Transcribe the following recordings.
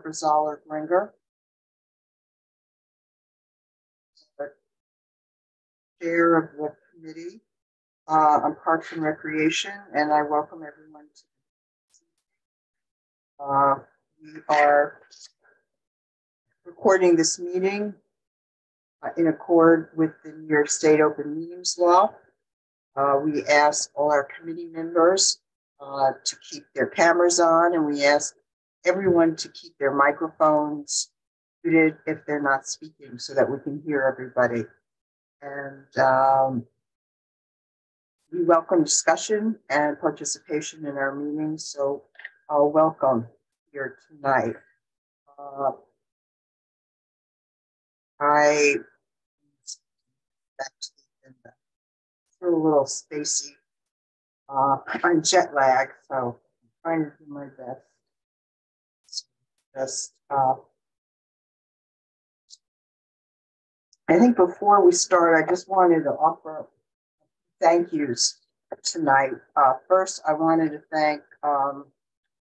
Barbara Zoller-Gringer, Chair of the Committee on Parks and Recreation, and I welcome everyone to we are recording this meeting in accord with the New York State Open Meetings Law. We ask all our committee members to keep their cameras on, and we ask everyone to keep their microphones muted if they're not speaking so that we can hear everybody. And we welcome discussion and participation in our meetings, so welcome here tonight. I feel a little spacey. I'm jet lag, so I'm trying to do my best. Just, I think before we start, I just wanted to offer thank yous tonight. First, I wanted to thank,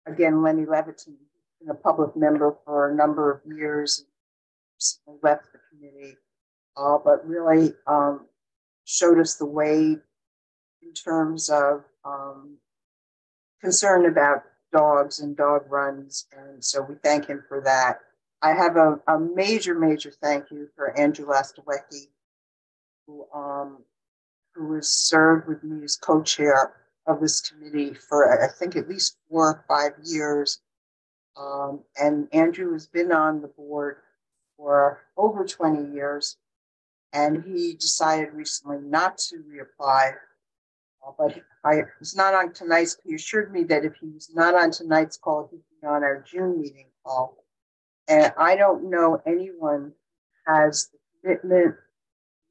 again, Lenny Levitin, been a public member for a number of years, left the committee, but really showed us the way in terms of concern about dogs and dog runs, and so we thank him for that. I have a major thank you for Andrew Lastawecki, who has served with me as co-chair of this committee for I think at least 4 or 5 years. And Andrew has been on the board for over 20 years, and he decided recently not to reapply. But I was not on tonight's. He assured me that if he was not on tonight's call, he'd be on our June meeting call. And I don't know anyone who has the commitment,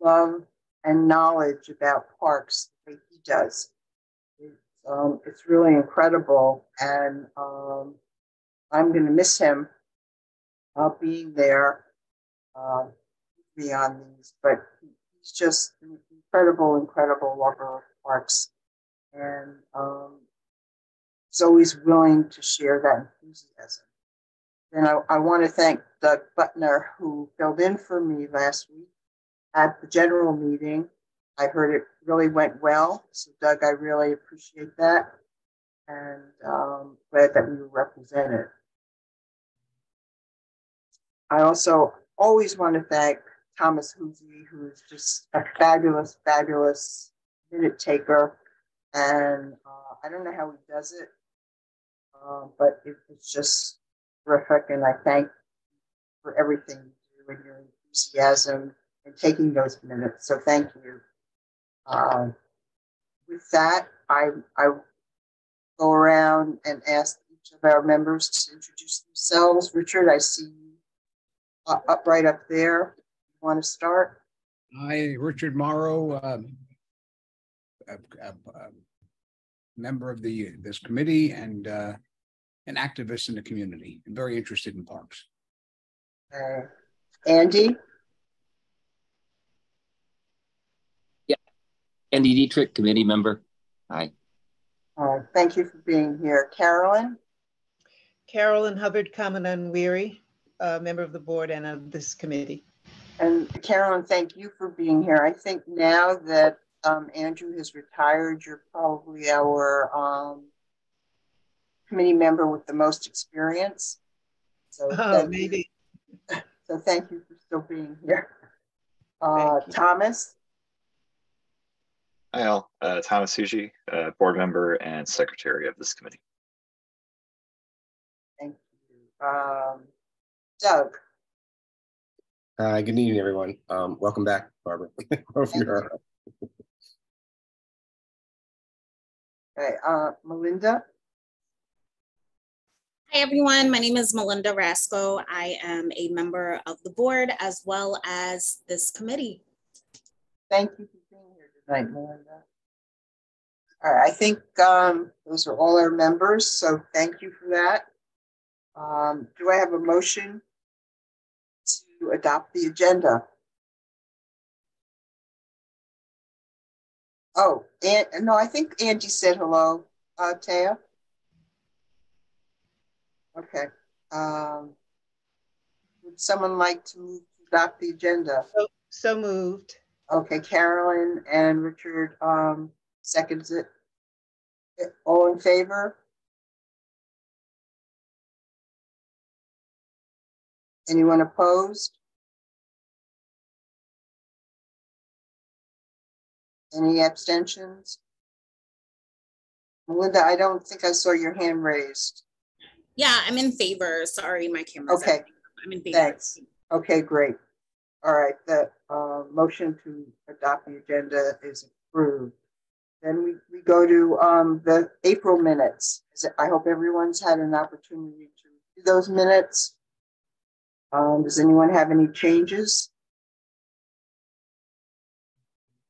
love, and knowledge about parks the way he does. It's really incredible, and I'm going to miss him being there me on these. But he's just an incredible lover of parks, and he's always willing to share that enthusiasm. And I want to thank Doug Butner, who filled in for me last week at the general meeting. I heard it really went well. So Doug, I really appreciate that. And glad that we were represented. I also always want to thank Thomas Hoosie, who's just a fabulous minute taker. And I don't know how he does it, but it's just terrific. And I thank you for everything you do and your enthusiasm and taking those minutes. So thank you. With that, I go around and ask each of our members to introduce themselves. Richard, I see you up right up there. You want to start? Hi, Richard Morrow, member of this committee and an activist in the community, and very interested in parks. Andy? Yeah, Andy Dietrich, committee member. Hi. Thank you for being here. Carolyn? Carolyn Hubbard, Common Weary, member of the board and of this committee. And Carolyn, thank you for being here. I think now that Andrew has retired, you're probably our committee member with the most experience. So maybe. So thank you for still being here. Thomas? Hi all, Thomas Suji, board member and secretary of this committee. Thank you. Doug? Good evening, everyone. Welcome back, Barbara. Okay, Melinda? Hi, everyone. My name is Melinda Rasco. I am a member of the board as well as this committee. Thank you for being here tonight, Melinda. All right, I think those are all our members, so thank you for that. Do I have a motion to adopt the agenda? Oh, and no, I think Angie said hello, Taya. Okay. would someone like to move to adopt the agenda? So moved. Okay, Carolyn and Richard seconds it. All in favor? Anyone opposed? Any abstentions? Melinda, I don't think I saw your hand raised. Yeah, I'm in favor. Sorry, my camera's Okay. out. I'm in favor. Thanks. Okay, great. All right, the motion to adopt the agenda is approved. Then we go to the April minutes. I hope everyone's had an opportunity to do those minutes. Does anyone have any changes?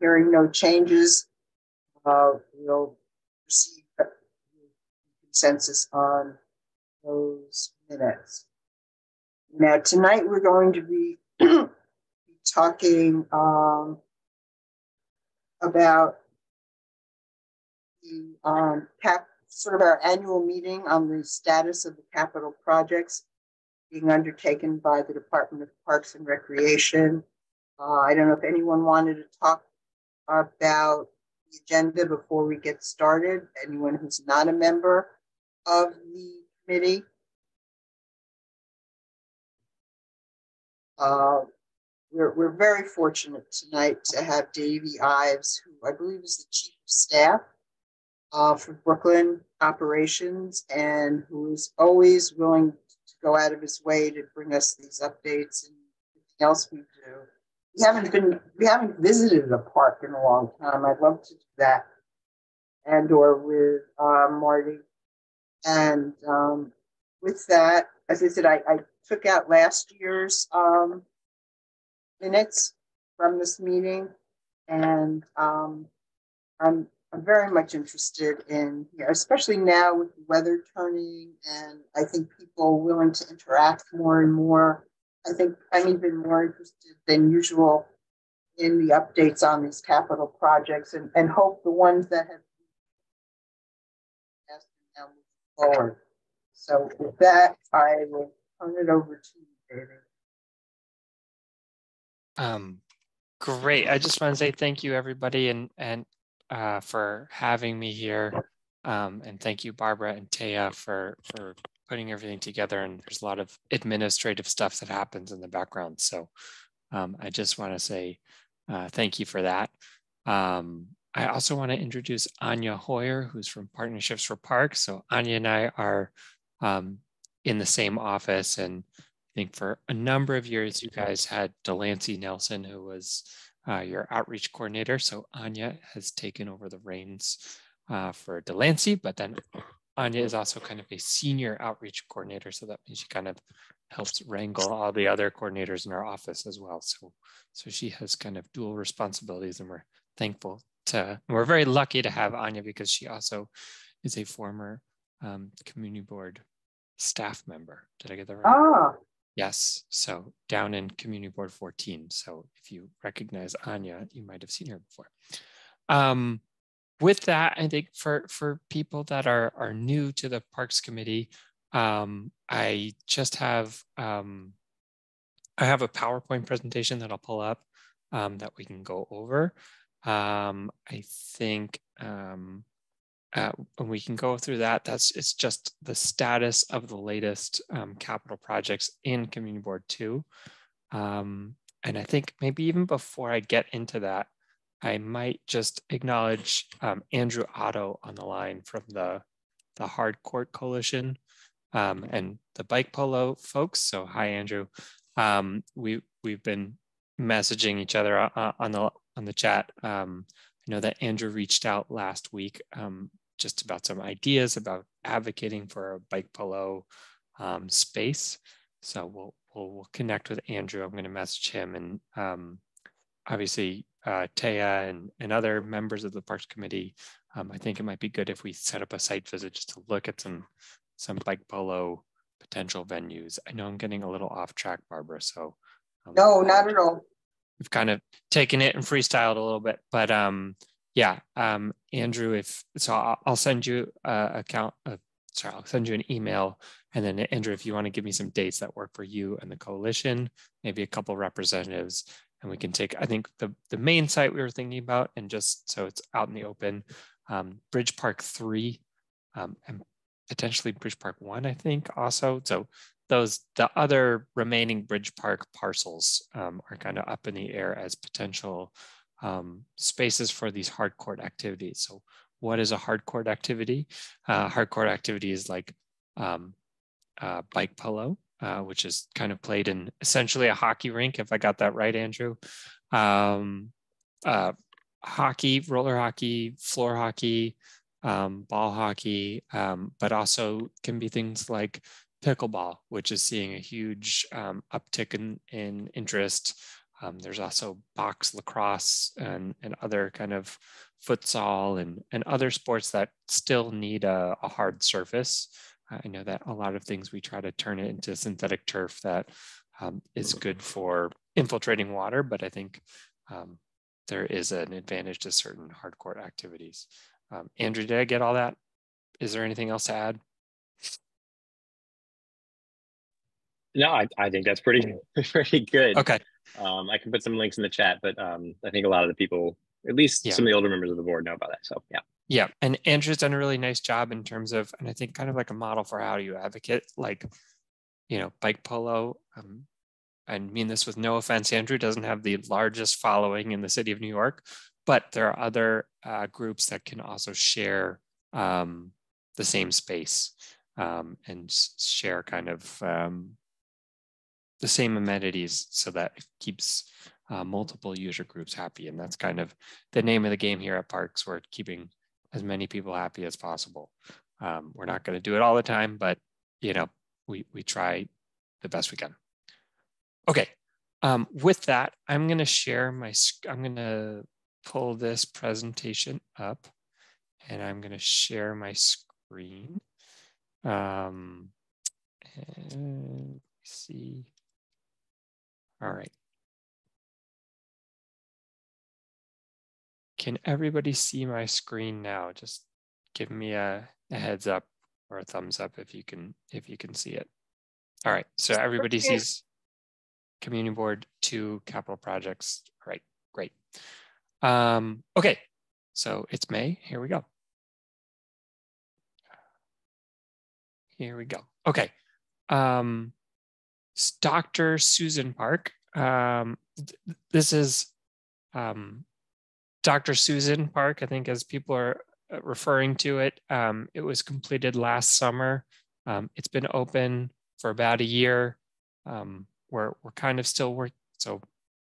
Hearing no changes, we'll receive consensus on those minutes. Now, tonight we're going to be talking about the sort of our annual meeting on the status of the capital projects being undertaken by the Department of Parks and Recreation. I don't know if anyone wanted to talk about the agenda before we get started. Anyone who's not a member of the committee. We're very fortunate tonight to have Davey Ives, who I believe is the Chief of Staff for Brooklyn operations, and who is always willing to go out of his way to bring us these updates and everything else we do. We haven't visited a park in a long time. I'd love to do that, and or with Marty. And with that, as I said, I took out last year's minutes from this meeting, and I'm very much interested in here, especially now with the weather turning, and I think people willing to interact more and more. I think I'm even more interested than usual in the updates on these capital projects, and hope the ones that have now moving forward. So with that, I will turn it over to you, David. Great. I just want to say thank you, everybody, and for having me here. And thank you, Barbara and Taya, for putting everything together. And there's a lot of administrative stuff that happens in the background. So I just want to say thank you for that. I also want to introduce Anya Hoyer, who's from Partnerships for Parks. So Anya and I are in the same office, and I think for a number of years, you guys had Delancey Nelson, who was your outreach coordinator. So Anya has taken over the reins for Delancey, but then Anya is also kind of a senior outreach coordinator. So that means she kind of helps wrangle all the other coordinators in our office as well. So she has kind of dual responsibilities, and we're thankful we're very lucky to have Anya, because she also is a former community board staff member. Did I get that right? Ah. Yes, so down in Community Board 14. So if you recognize Anya, you might have seen her before. With that, I think for people that are new to the Parks Committee, I just have I have a PowerPoint presentation that I'll pull up that we can go over. I think and we can go through that. It's just the status of the latest capital projects in Community Board 2. And I think maybe even before I get into that, I might just acknowledge Andrew Otto on the line from the Hard Court Coalition and the Bike Polo folks. So hi, Andrew. We've been messaging each other on the chat. I know that Andrew reached out last week just about some ideas about advocating for a bike polo space. So we'll connect with Andrew. I'm going to message him, and obviously Taya and other members of the Parks Committee. I think it might be good if we set up a site visit just to look at some bike polo potential venues. I know I'm getting a little off track, Barbara. So no, not at all. We've kind of taken it and freestyled a little bit, but yeah, Andrew, I'll send you a sorry, I'll send you an email. And then Andrew, if you want to give me some dates that work for you and the coalition, maybe a couple representatives, and we can take, I think the main site we were thinking about, and just so it's out in the open, Bridge Park 3 and potentially Bridge Park 1, I think also. So the other remaining Bridge Park parcels are kind of up in the air as potential spaces for these hardcourt activities. So what is a hardcourt activity? Hardcourt activity is like bike polo, which is kind of played in essentially a hockey rink, if I got that right, Andrew. Hockey, roller hockey, floor hockey, ball hockey, but also can be things like pickleball, which is seeing a huge uptick in interest. There's also box lacrosse and other kind of futsal and other sports that still need a hard surface. I know that a lot of things we try to turn it into synthetic turf that is good for infiltrating water, but I think there is an advantage to certain hardcourt activities. Andrew, did I get all that? Is there anything else to add? No, I think that's pretty good. Okay. I can put some links in the chat, but I think a lot of the people, at least some of the older members of the board, know about that. So yeah. Yeah. And Andrew's done a really nice job in terms of, and I think kind of like a model for how do you advocate, like, you know, bike polo. I mean this with no offense, Andrew doesn't have the largest following in the city of New York, but there are other groups that can also share the same space and share kind of the same amenities so that it keeps multiple user groups happy. And that's kind of the name of the game here at Parks. We're keeping as many people happy as possible. We're not going to do it all the time, but you know, we try the best we can. Okay, with that, I'm going to share I'm going to pull this presentation up and I'm going to share my screen. And see. All right. Can everybody see my screen now? Just give me a heads up or a thumbs up if you can see it. All right. So everybody sees Community Board 2 capital projects. All right, great. Okay, so it's May. Here we go. Here we go. Okay. Dr. Susan Park. This is Dr. Susan Park, I think, as people are referring to it. It was completed last summer. It's been open for about a year. We're kind of still working, so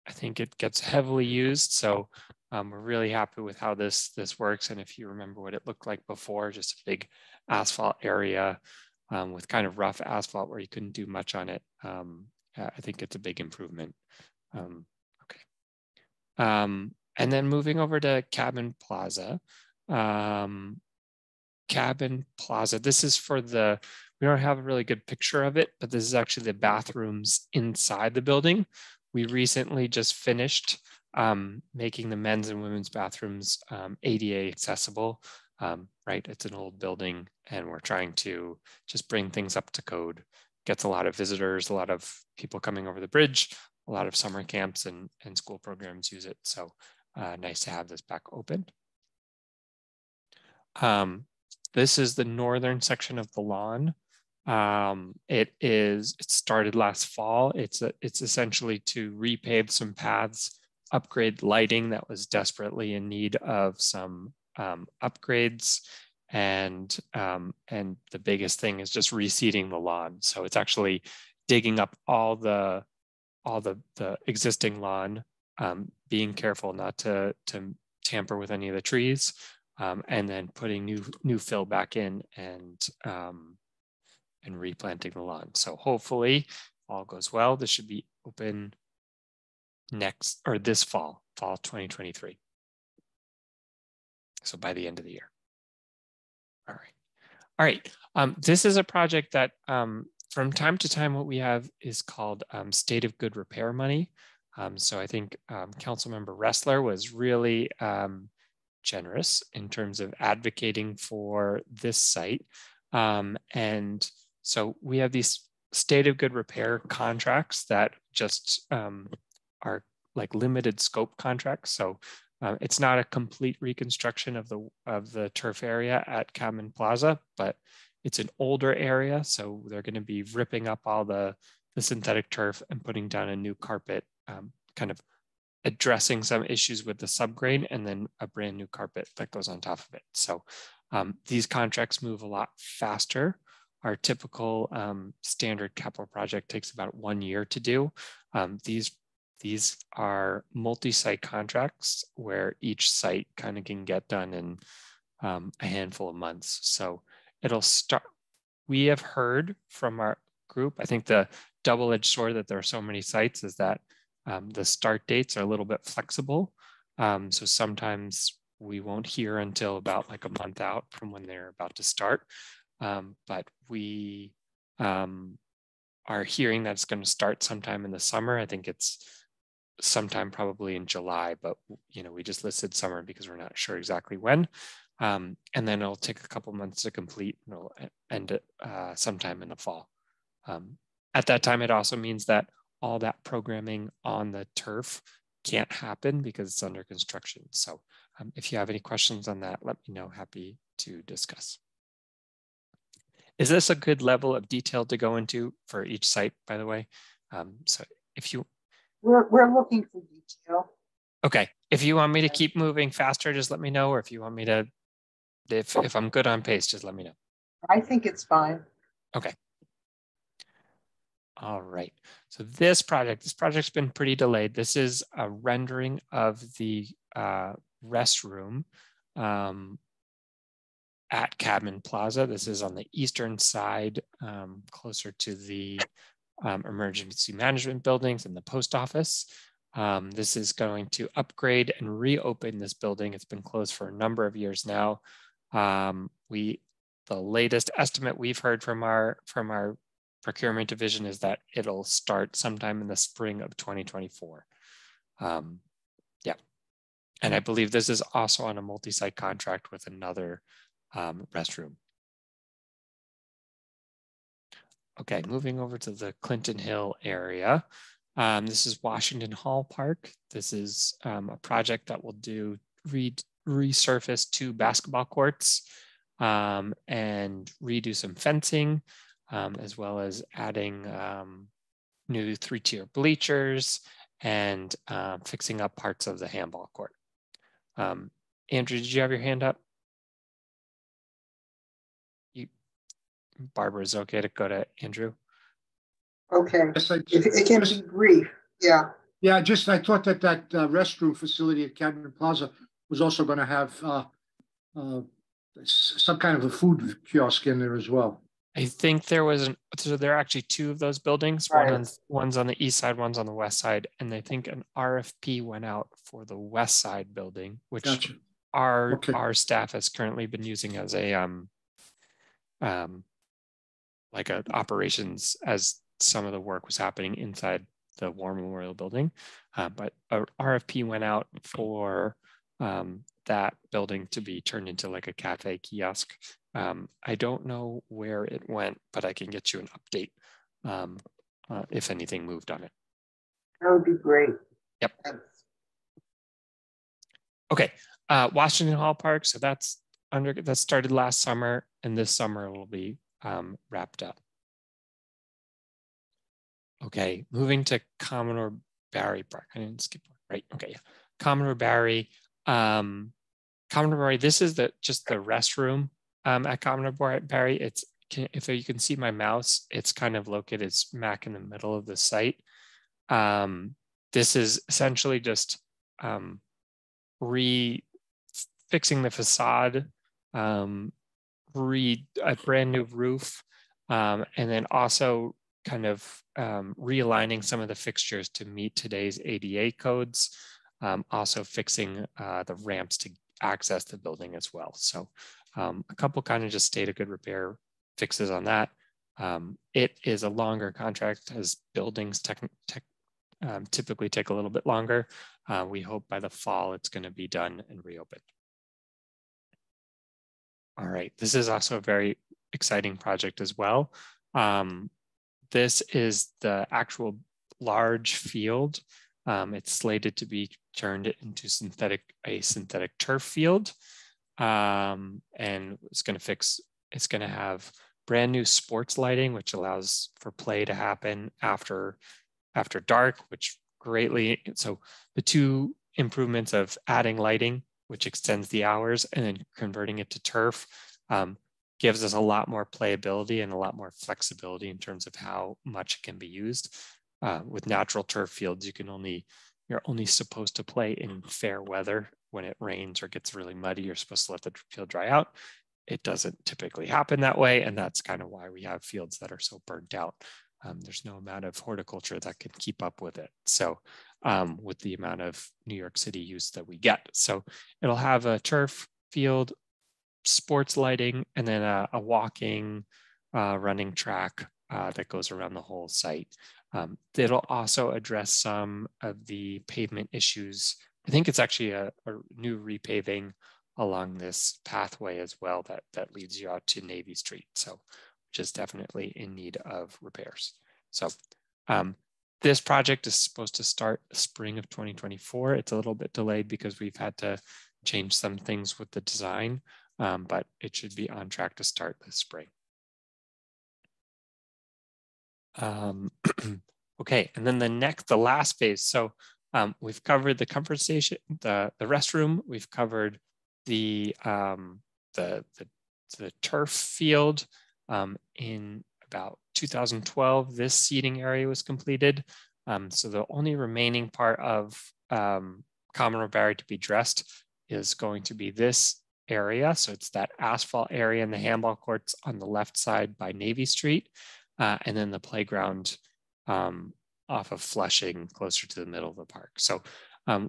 I think it gets heavily used. So we're really happy with how this works. And if you remember what it looked like before, just a big asphalt area with kind of rough asphalt where you couldn't do much on it. I think it's a big improvement. Okay. And then moving over to Cabin Plaza. Cabin Plaza, this is for we don't have a really good picture of it, but this is actually the bathrooms inside the building. We recently just finished making the men's and women's bathrooms ADA accessible. Right, it's an old building and we're trying to just bring things up to code. Gets a lot of visitors, a lot of people coming over the bridge, a lot of summer camps and school programs use it. So nice to have this back open. This is the northern section of the lawn. It started last fall. It's essentially to repave some paths, upgrade lighting that was desperately in need of some upgrades, and the biggest thing is just reseeding the lawn. So it's actually digging up all the existing lawn, being careful not to tamper with any of the trees, and then putting new fill back in and replanting the lawn. So hopefully all goes well. This should be open this fall 2023. So by the end of the year. All right. This is a project that from time to time what we have is called State of Good Repair money. So I think Councilmember Ressler was really generous in terms of advocating for this site. And so we have these state of good repair contracts that just are like limited scope contracts. So it's not a complete reconstruction of the turf area at Cadman Plaza, but it's an older area. So they're going to be ripping up all the synthetic turf and putting down a new carpet, kind of addressing some issues with the subgrade, and then a brand new carpet that goes on top of it. So these contracts move a lot faster. Our typical standard capital project takes about 1 year to do. These are multi-site contracts where each site kind of can get done in a handful of months. So it'll start. We have heard from our group, I think the double-edged sword that there are so many sites is that the start dates are a little bit flexible. So sometimes we won't hear until about like a month out from when they're about to start. But we are hearing that it's going to start sometime in the summer. I think it's sometime probably in July, but we just listed summer because we're not sure exactly when. And then it'll take a couple months to complete, and it'll end it sometime in the fall. At that time, it also means that all that programming on the turf can't happen because it's under construction. So if you have any questions on that, let me know. Happy to discuss. Is this a good level of detail to go into for each site, by the way? So if you... We're looking for detail. Okay, if you want me to keep moving faster, just let me know. Or if you want me to, if I'm good on pace, just let me know. I think it's fine. Okay. All right, so this project's been pretty delayed. This is a rendering of the restroom at Cadman Plaza. This is on the eastern side, closer to the emergency management buildings and the post office. This is going to upgrade and reopen this building. It's been closed for a number of years now. The latest estimate we've heard from our procurement division is that it'll start sometime in the spring of 2024. Yeah, and I believe this is also on a multi-site contract with another restroom. Okay, moving over to the Clinton Hill area. This is Washington Hall Park. This is a project that will do resurface 2 basketball courts and redo some fencing, as well as adding new 3-tier bleachers and fixing up parts of the handball court. Andrew, did you have your hand up? Barbara, is it okay to go to Andrew? Okay, Yes, it can be brief, yeah. Yeah, I thought that restroom facility at Cadman Plaza was also going to have some kind of a food kiosk in there as well. I think there was so there are actually 2 of those buildings. Right. One's on the east side, one's on the west side, and I think an RFP went out for the west side building, which Gotcha. our staff has currently been using as a like a operations as some of the work was happening inside the War Memorial Building. But a RFP went out for that building to be turned into like a cafe kiosk. I don't know where it went, but I can get you an update if anything moved on it. That would be great. Yep. Thanks. Okay, Washington Hall Park. So that started last summer, and this summer will be wrapped up. Okay, moving to Commodore Barry Park. I didn't skip one, right? Okay, yeah. Commodore Barry. Commodore Barry, this is just the restroom at Commodore Barry. If you can see my mouse, it's kind of located smack in the middle of the site. This is essentially just fixing the facade, a brand new roof, and then also kind of realigning some of the fixtures to meet today's ADA codes, also fixing the ramps to access the building as well. So a couple kind of just state of good repair fixes on that. It is a longer contract as buildings typically take a little bit longer. We hope by the fall it's going to be done and reopened. All right, this is also a very exciting project as well. This is the actual large field. It's slated to be turned into a synthetic turf field. And it's going to have brand new sports lighting, which allows for play to happen after dark, which greatly, so the two improvements of adding lighting, which extends the hours, and then converting it to turf, gives us a lot more playability and a lot more flexibility in terms of how much it can be used. With natural turf fields, you're only supposed to play in fair weather. When it rains or gets really muddy, you're supposed to let the field dry out. It doesn't typically happen that way, and that's kind of why we have fields that are so burnt out. There's no amount of horticulture that can keep up with it. So with the amount of New York City use that we get. So it'll have a turf field, sports lighting, and then a walking, running track that goes around the whole site. It'll also address some of the pavement issues. I think it's actually a new repaving along this pathway as well that leads you out to Navy Street. So which is definitely in need of repairs. So this project is supposed to start spring of 2024. It's a little bit delayed because we've had to change some things with the design, but it should be on track to start this spring. Okay, and then the last phase. So we've covered the comfort station, the restroom. We've covered the turf field. In about 2012, this seating area was completed. So the only remaining part of common herbaria to be dressed is going to be this area. So it's that asphalt area in the handball courts on the left side by Navy Street, and then the playground off of Flushing, closer to the middle of the park. So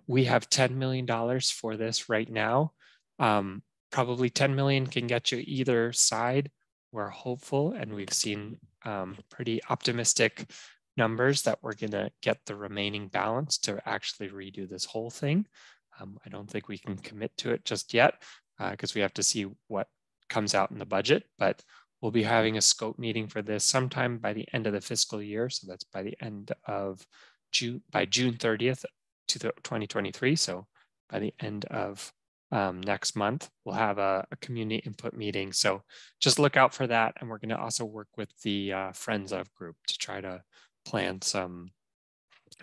we have $10 million for this right now. Probably 10 million can get you either side. We're hopeful, and we've seen pretty optimistic numbers that we're gonna get the remaining balance to actually redo this whole thing. I don't think we can commit to it just yet because we have to see what comes out in the budget, but we'll be having a scope meeting for this sometime by the end of the fiscal year. So that's by the end of June, by June 30th, 2023. So by the end of next month, we'll have a community input meeting. So just look out for that. And we're going to also work with the Friends of group to try to plan some,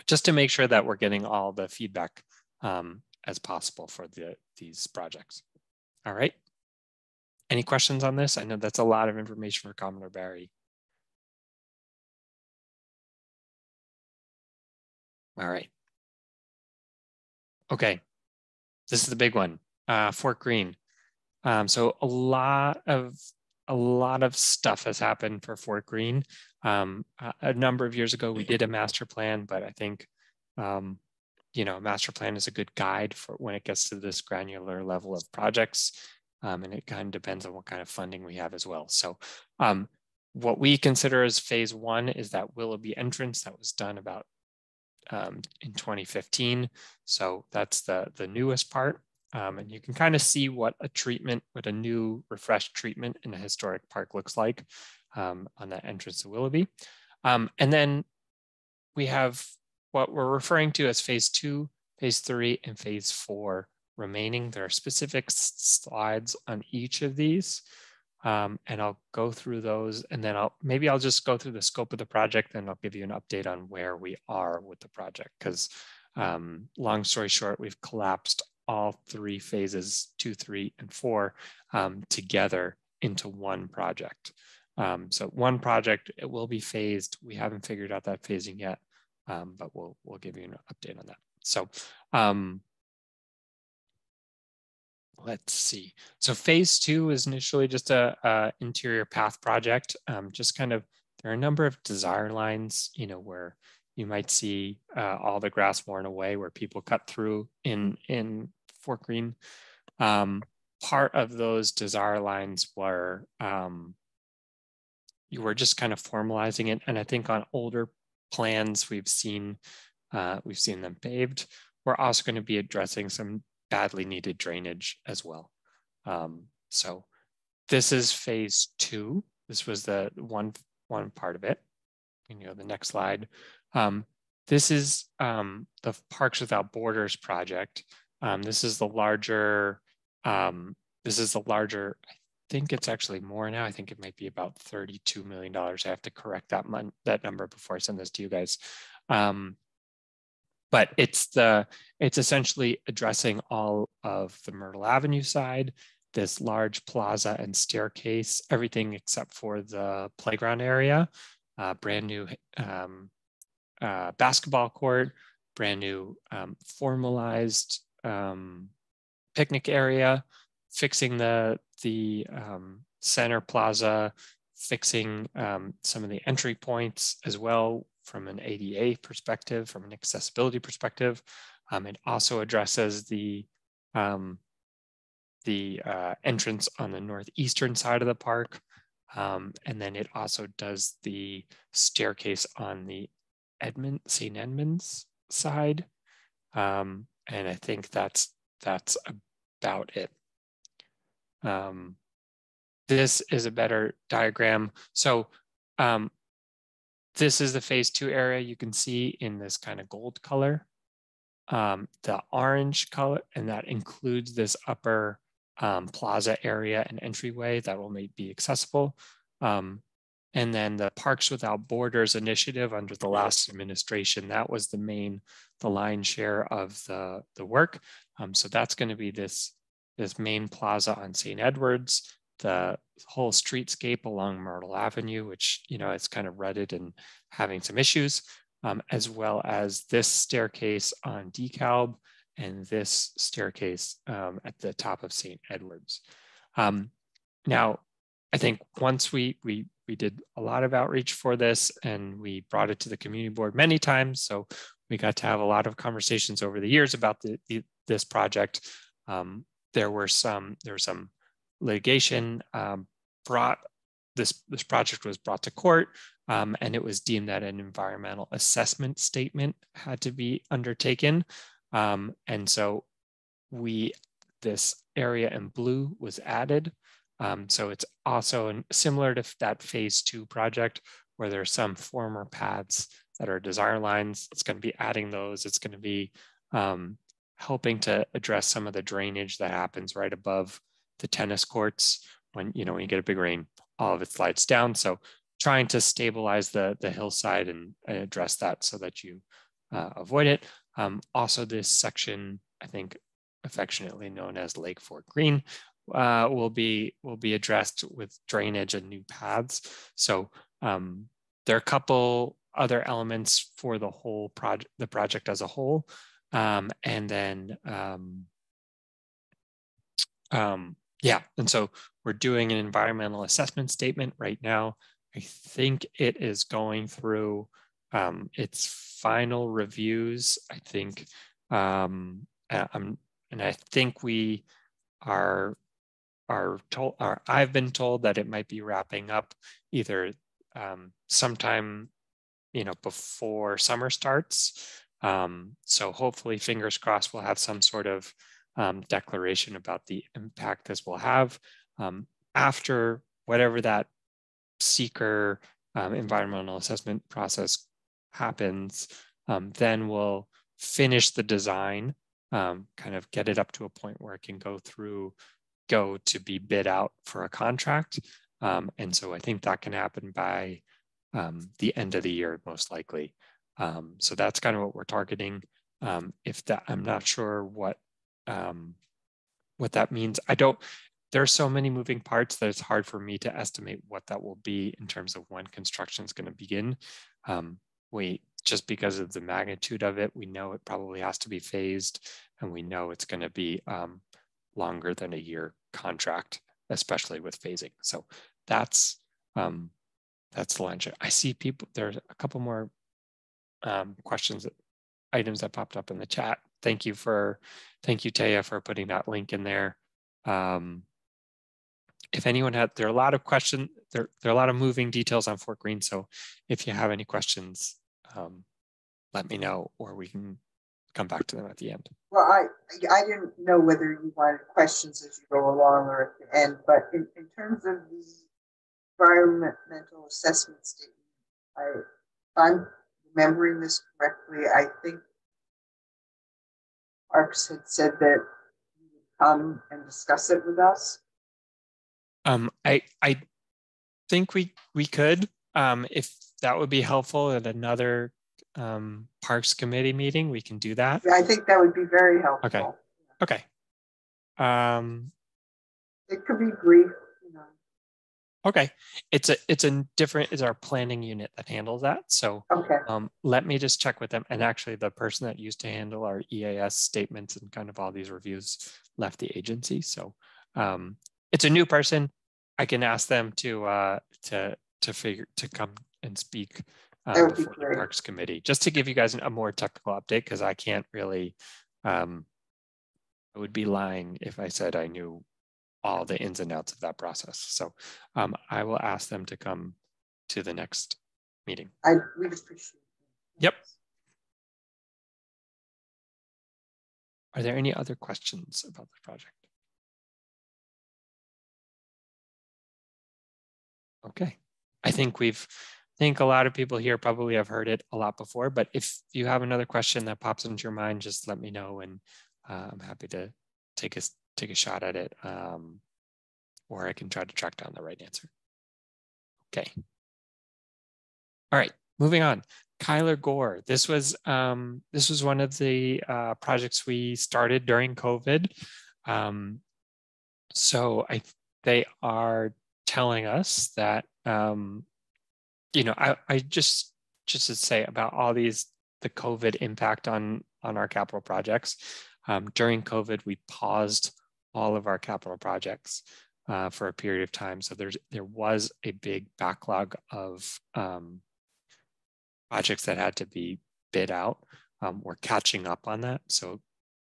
just to make sure that we're getting all the feedback as possible for these projects. All right. Any questions on this? I know that's a lot of information for common herbaria. All right. Okay. This is the big one. Fort Greene. So a lot of stuff has happened for Fort Greene. A number of years ago, we did a master plan, but I think you know, a master plan is a good guide for when it gets to this granular level of projects. And it kind of depends on what kind of funding we have as well. So what we consider as phase one is that Willoughby entrance that was done about in 2015. So that's the newest part. And you can kind of see what a new refreshed treatment in a historic park looks like on that entrance to Willoughby. And then we have what we're referring to as phase 2, phase 3, and phase 4 remaining. There are specific slides on each of these, and I'll go through those, and then I'll just go through the scope of the project, and I'll give you an update on where we are with the project. Because long story short, we've collapsed all 3 phases, 2, 3, and 4 together into one project. So one project, it will be phased. We haven't figured out that phasing yet, but we'll give you an update on that. So let's see. So phase 2 is initially just a interior path project. Just kind of, there are a number of desire lines, you know, where you might see all the grass worn away, where people cut through in Fort Greene. Part of those desire lines were you were just kind of formalizing it, and I think on older plans we've seen them paved. We're also going to be addressing some badly needed drainage as well. So this is phase 2. this was the one part of it. The next slide. This is the Parks Without Borders project. This is the larger, I think it's actually more now. I think it might be about $32 million. I have to correct that number before I send this to you guys. But it's essentially addressing all of the Myrtle Avenue side, this large plaza and staircase, everything except for the playground area, brand new basketball court, brand new formalized picnic area, fixing the center plaza, fixing some of the entry points as well from an ADA perspective, from an accessibility perspective. It also addresses the entrance on the northeastern side of the park. And then it also does the staircase on the St. Edmund's side. And I think that's about it. This is a better diagram. So this is the phase 2 area you can see in this kind of gold color. The orange color, and that includes this upper plaza area and entryway that will be accessible. And then the Parks Without Borders initiative under the last administration, that was the lion's share of the work. So that's going to be this main plaza on St. Edward's, the whole streetscape along Myrtle Avenue, which, it's kind of rutted and having some issues, as well as this staircase on DeKalb and this staircase at the top of St. Edward's. Now, I think once we did a lot of outreach for this and we brought it to the community board many times. So we got to have a lot of conversations over the years about this project. There was some litigation this project was brought to court, and it was deemed that an environmental assessment statement had to be undertaken. And so this area in blue was added. So it's also similar to that phase 2 project where there's some former paths that are desire lines. It's going to be adding those. It's going to be helping to address some of the drainage that happens right above the tennis courts. When you get a big rain, all of it slides down. So trying to stabilize the hillside and address that so that you avoid it. Also, this section, I think affectionately known as Lake Fort Green, will be addressed with drainage and new paths. So there are a couple other elements for the whole project, the project as a whole, and then yeah, and so we're doing an environmental assessment statement right now. I think it is going through its final reviews. I think, and I think we are told, I've been told that it might be wrapping up either sometime, before summer starts. So hopefully, fingers crossed, we'll have some sort of declaration about the impact this will have. After whatever that seeker environmental assessment process happens, then we'll finish the design, kind of get it up to a point where it can go to be bid out for a contract. And so I think that can happen by the end of the year, most likely. So that's kind of what we're targeting. I'm not sure what that means. There are so many moving parts that it's hard for me to estimate what that will be in terms of when construction is going to begin. Just because of the magnitude of it, we know it probably has to be phased, and we know it's going to be longer than a year contract, especially with phasing. So that's the line. I see there's a couple more items that popped up in the chat. Thank you, Taya, for putting that link in there. If anyone there are a lot of questions, there are a lot of moving details on Fort Greene. So if you have any questions, let me know, or we can come back to them at the end. Well, I didn't know whether you wanted questions as you go along or at the end, but in terms of the environmental assessment statement. If I'm remembering this correctly, I think Parks had said that you would come and discuss it with us. I think we could, if that would be helpful at another Parks Committee meeting, we can do that. Yeah, I think that would be very helpful. Okay. Okay. It could be brief, you know. Okay. It's our planning unit that handles that. So okay. Let me just check with them. And actually the person that used to handle our EAS statements and kind of all these reviews left the agency. So it's a new person. I can ask them to come and speak before the Parks Committee, just to give you guys a more technical update, because I can't really, I would be lying if I said I knew all the ins and outs of that process. So I will ask them to come to the next meeting. I really appreciate it. Yep. Are there any other questions about the project? Okay. I think a lot of people here probably have heard it a lot before, but if you have another question that pops into your mind, just let me know, and I'm happy to take a shot at it, or I can try to track down the right answer. Okay. All right, moving on. Kyler Gore. This was one of the projects we started during COVID. So they are telling us that you know, I just to say about all the COVID impact on our capital projects. During COVID, we paused all of our capital projects for a period of time. So there was a big backlog of projects that had to be bid out. We're catching up on that. So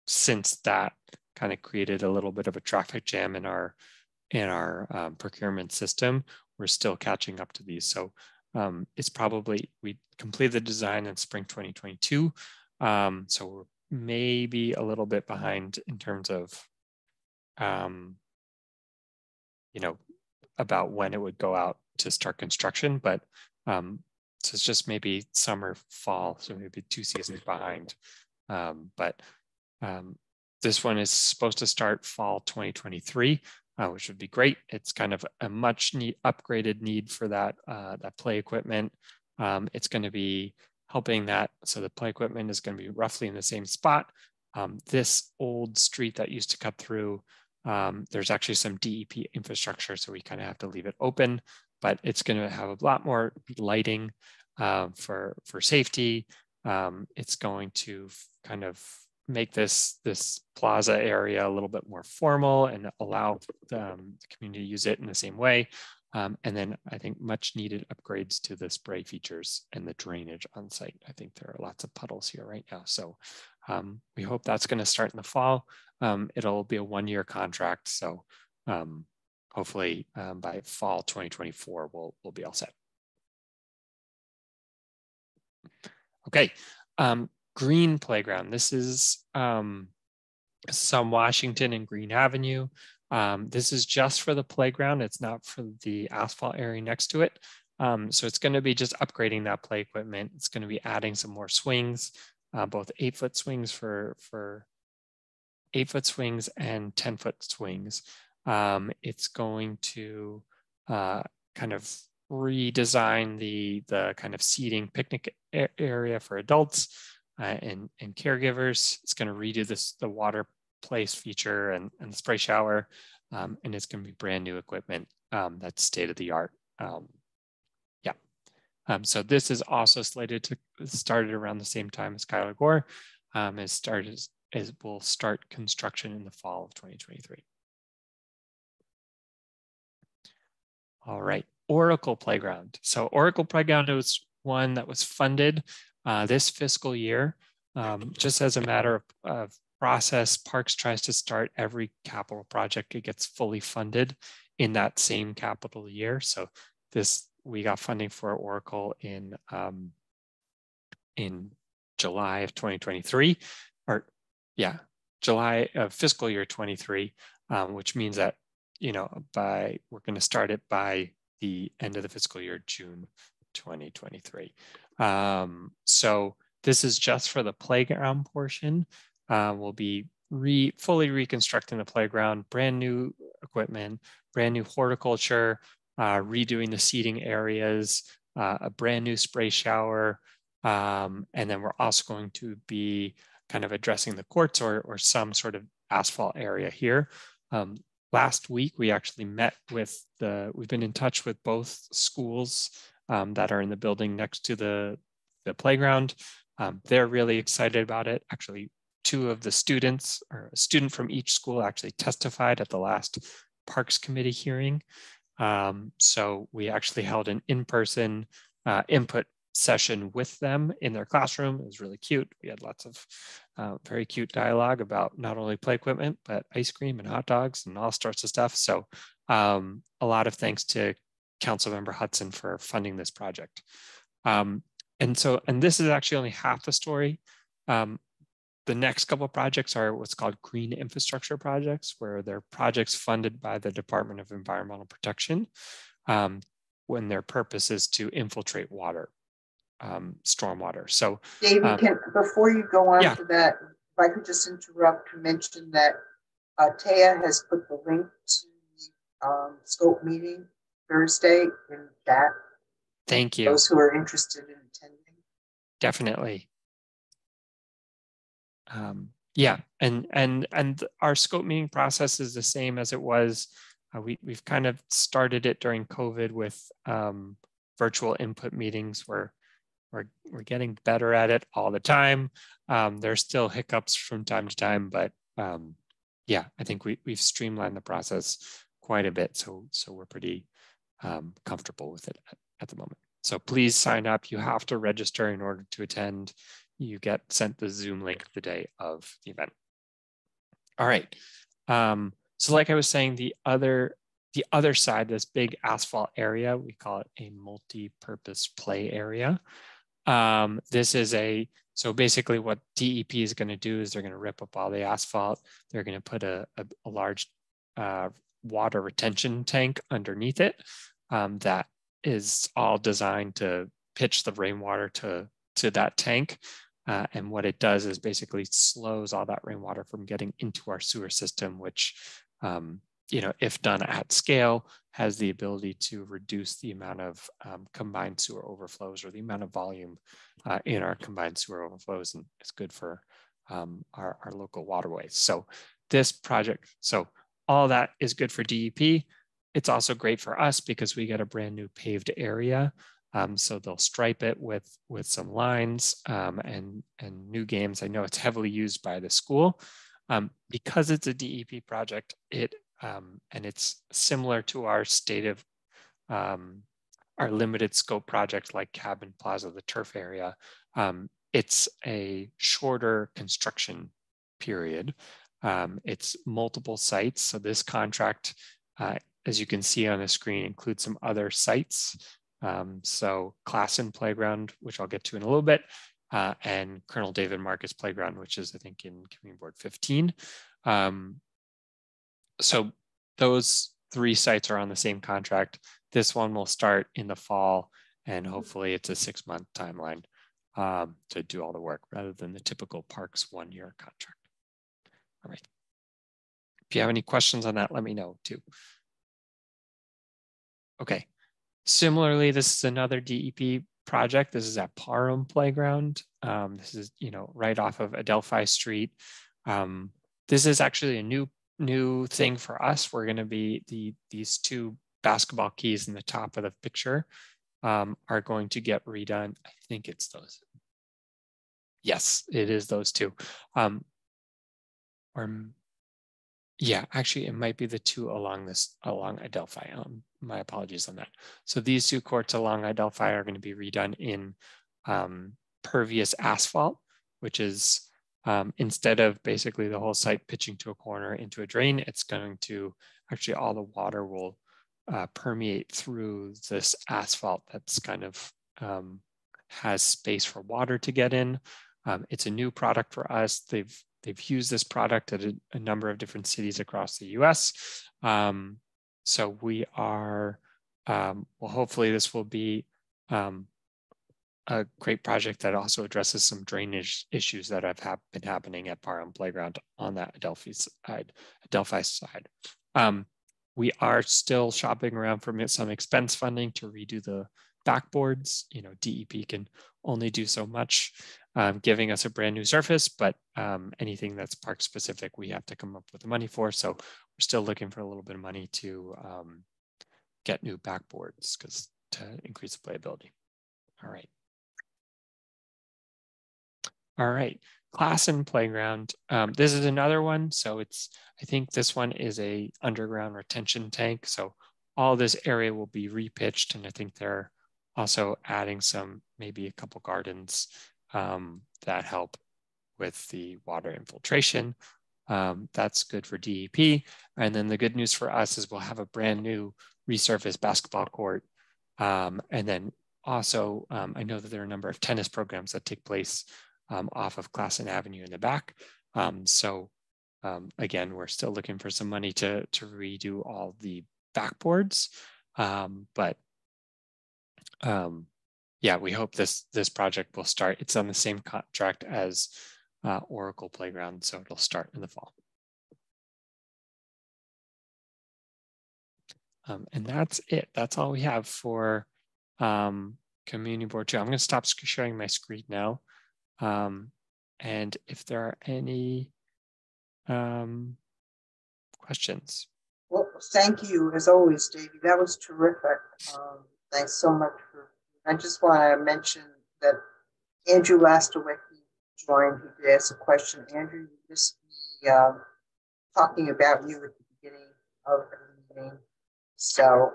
since that kind of created a little bit of a traffic jam in our procurement system, we're still catching up to these. So it's probably, we completed the design in spring 2022. So we're maybe a little bit behind in terms of, you know, about when it would go out to start construction, but so it's just maybe summer, fall, so maybe 2 seasons behind. This one is supposed to start fall 2023, which would be great. It's kind of a much upgraded need for that play equipment. It's going to be helping that. So the play equipment is going to be roughly in the same spot. This old street that used to cut through, there's actually some DEP infrastructure, so we kind of have to leave it open, but it's going to have a lot more lighting for safety. It's going to kind of make this plaza area a little bit more formal and allow the community to use it in the same way. And then I think much needed upgrades to the spray features and the drainage on site. I think there are lots of puddles here right now. So we hope that's going to start in the fall. It'll be a 1-year contract. So hopefully by fall 2024, we'll be all set. Okay. Green playground. This is some Washington and Green Avenue. This is just for the playground. It's not for the asphalt area next to it. So it's going to be just upgrading that play equipment. It's going to be adding some more swings, both 8-foot swings for 8-foot swings and 10-foot swings. It's going to kind of redesign the kind of seating picnic area for adults and caregivers. It's going to redo the water place feature and the spray shower, and it's going to be brand new equipment that's state of the art. So this is also slated to start around the same time as Kyler Gore. Will start construction in the fall of 2023. All right, Oracle Playground. So Oracle Playground was one that was funded this fiscal year. Just as a matter of process, Parks tries to start every capital project. It gets fully funded in that same capital year. So we got funding for Oracle in July of 2023, July of fiscal year 23, which means that, you know, we're going to start it by the end of the fiscal year, June 2023. So this is just for the playground portion. We'll be fully reconstructing the playground, brand new equipment, brand new horticulture, redoing the seating areas, a brand new spray shower, and then we're also going to be kind of addressing the courts or some sort of asphalt area here. Last week, we actually met with we've been in touch with both schools that are in the building next to the playground. They're really excited about it. Actually, two of the students, or a student from each school, actually testified at the last Parks Committee hearing. So we actually held an in-person input session with them in their classroom. It was really cute. We had lots of very cute dialogue about not only play equipment, but ice cream and hot dogs and all sorts of stuff. So a lot of thanks to Councilmember Hudson for funding this project. And this is actually only half the story. The next couple of projects are what's called green infrastructure projects, where they're projects funded by the Department of Environmental Protection when their purpose is to infiltrate water, stormwater. So David, before you go on to that, if I could just interrupt to mention that Taya has put the link to the scope meeting Thursday in chat. Thank you. Those who are interested in attending. Definitely. Yeah, and our scope meeting process is the same as it was. We've kind of started it during COVID with virtual input meetings where we're getting better at it all the time. There's still hiccups from time to time, but yeah, I think we've streamlined the process quite a bit. So we're pretty comfortable with it at the moment. So please sign up. You have to register in order to attend. You get sent the Zoom link the day of the event. All right. So like I was saying, the other side, this big asphalt area, we call it a multi-purpose play area. This is so basically what DEP is going to do is they're going to rip up all the asphalt. They're going to put a large water retention tank underneath it that is all designed to pitch the rainwater to that tank. And what it does is basically slows all that rainwater from getting into our sewer system, which, if done at scale, has the ability to reduce the amount of combined sewer overflows or the amount of volume in our combined sewer overflows, and it's good for our local waterways. So this project, so all that is good for DEP. It's also great for us because we get a brand new paved area. So they'll stripe it with some lines and new games. I know it's heavily used by the school because it's a DEP project. And it's similar to our our limited scope project like Cabin Plaza, the turf area. It's a shorter construction period. It's multiple sites. So this contract, as you can see on the screen, includes some other sites. So Classen Playground, which I'll get to in a little bit, and Colonel David Marcus Playground, which is, I think, in Community Board 15. So those three sites are on the same contract. This one will start in the fall, and hopefully it's a 6-month timeline to do all the work rather than the typical Parks 1-year contract. All right. If you have any questions on that, let me know too. Okay. Similarly, this is another DEP project. This is at Parham Playground. This is, right off of Adelphi Street. This is actually a new thing for us. We're going to be these two basketball keys in the top of the picture are going to get redone. I think it's those. Yes, it is those two. Yeah, actually, it might be the two along Adelphi. My apologies on that. So these two courts along Adelphi are going to be redone in pervious asphalt, which is instead of basically the whole site pitching to a corner into a drain, it's going to actually all the water will permeate through this asphalt that's kind of has space for water to get in. It's a new product for us. They've used this product at a number of different cities across the US. So we are well, hopefully this will be a great project that also addresses some drainage issues that have been happening at Parham Playground on that Delphi side. We are still shopping around for some expense funding to redo the backboards. You know, DEP can only do so much, giving us a brand new surface, but anything that's park specific, we have to come up with the money for. So we're still looking for a little bit of money to get new backboards to increase the playability. All right. All right, class and playground. This is another one. So I think this one is a underground retention tank. So all this area will be repitched. And I think they're also adding maybe a couple gardens that help with the water infiltration. That's good for DEP. And then the good news for us is we'll have a brand new resurfaced basketball court. And then also, I know that there are a number of tennis programs that take place off of Classen Avenue in the back. Again, we're still looking for some money to redo all the backboards. Yeah, we hope this project will start. It's on the same contract as Oracle Playground, so it'll start in the fall. And that's it. That's all we have for Community Board 2. I'm going to stop sharing my screen now. And if there are any questions. Well, thank you as always, Davey. That was terrific. Thanks so much I just want to mention that Andrew Lastawicki joined. He did ask a question. Andrew, you missed me talking about you at the beginning of the meeting. So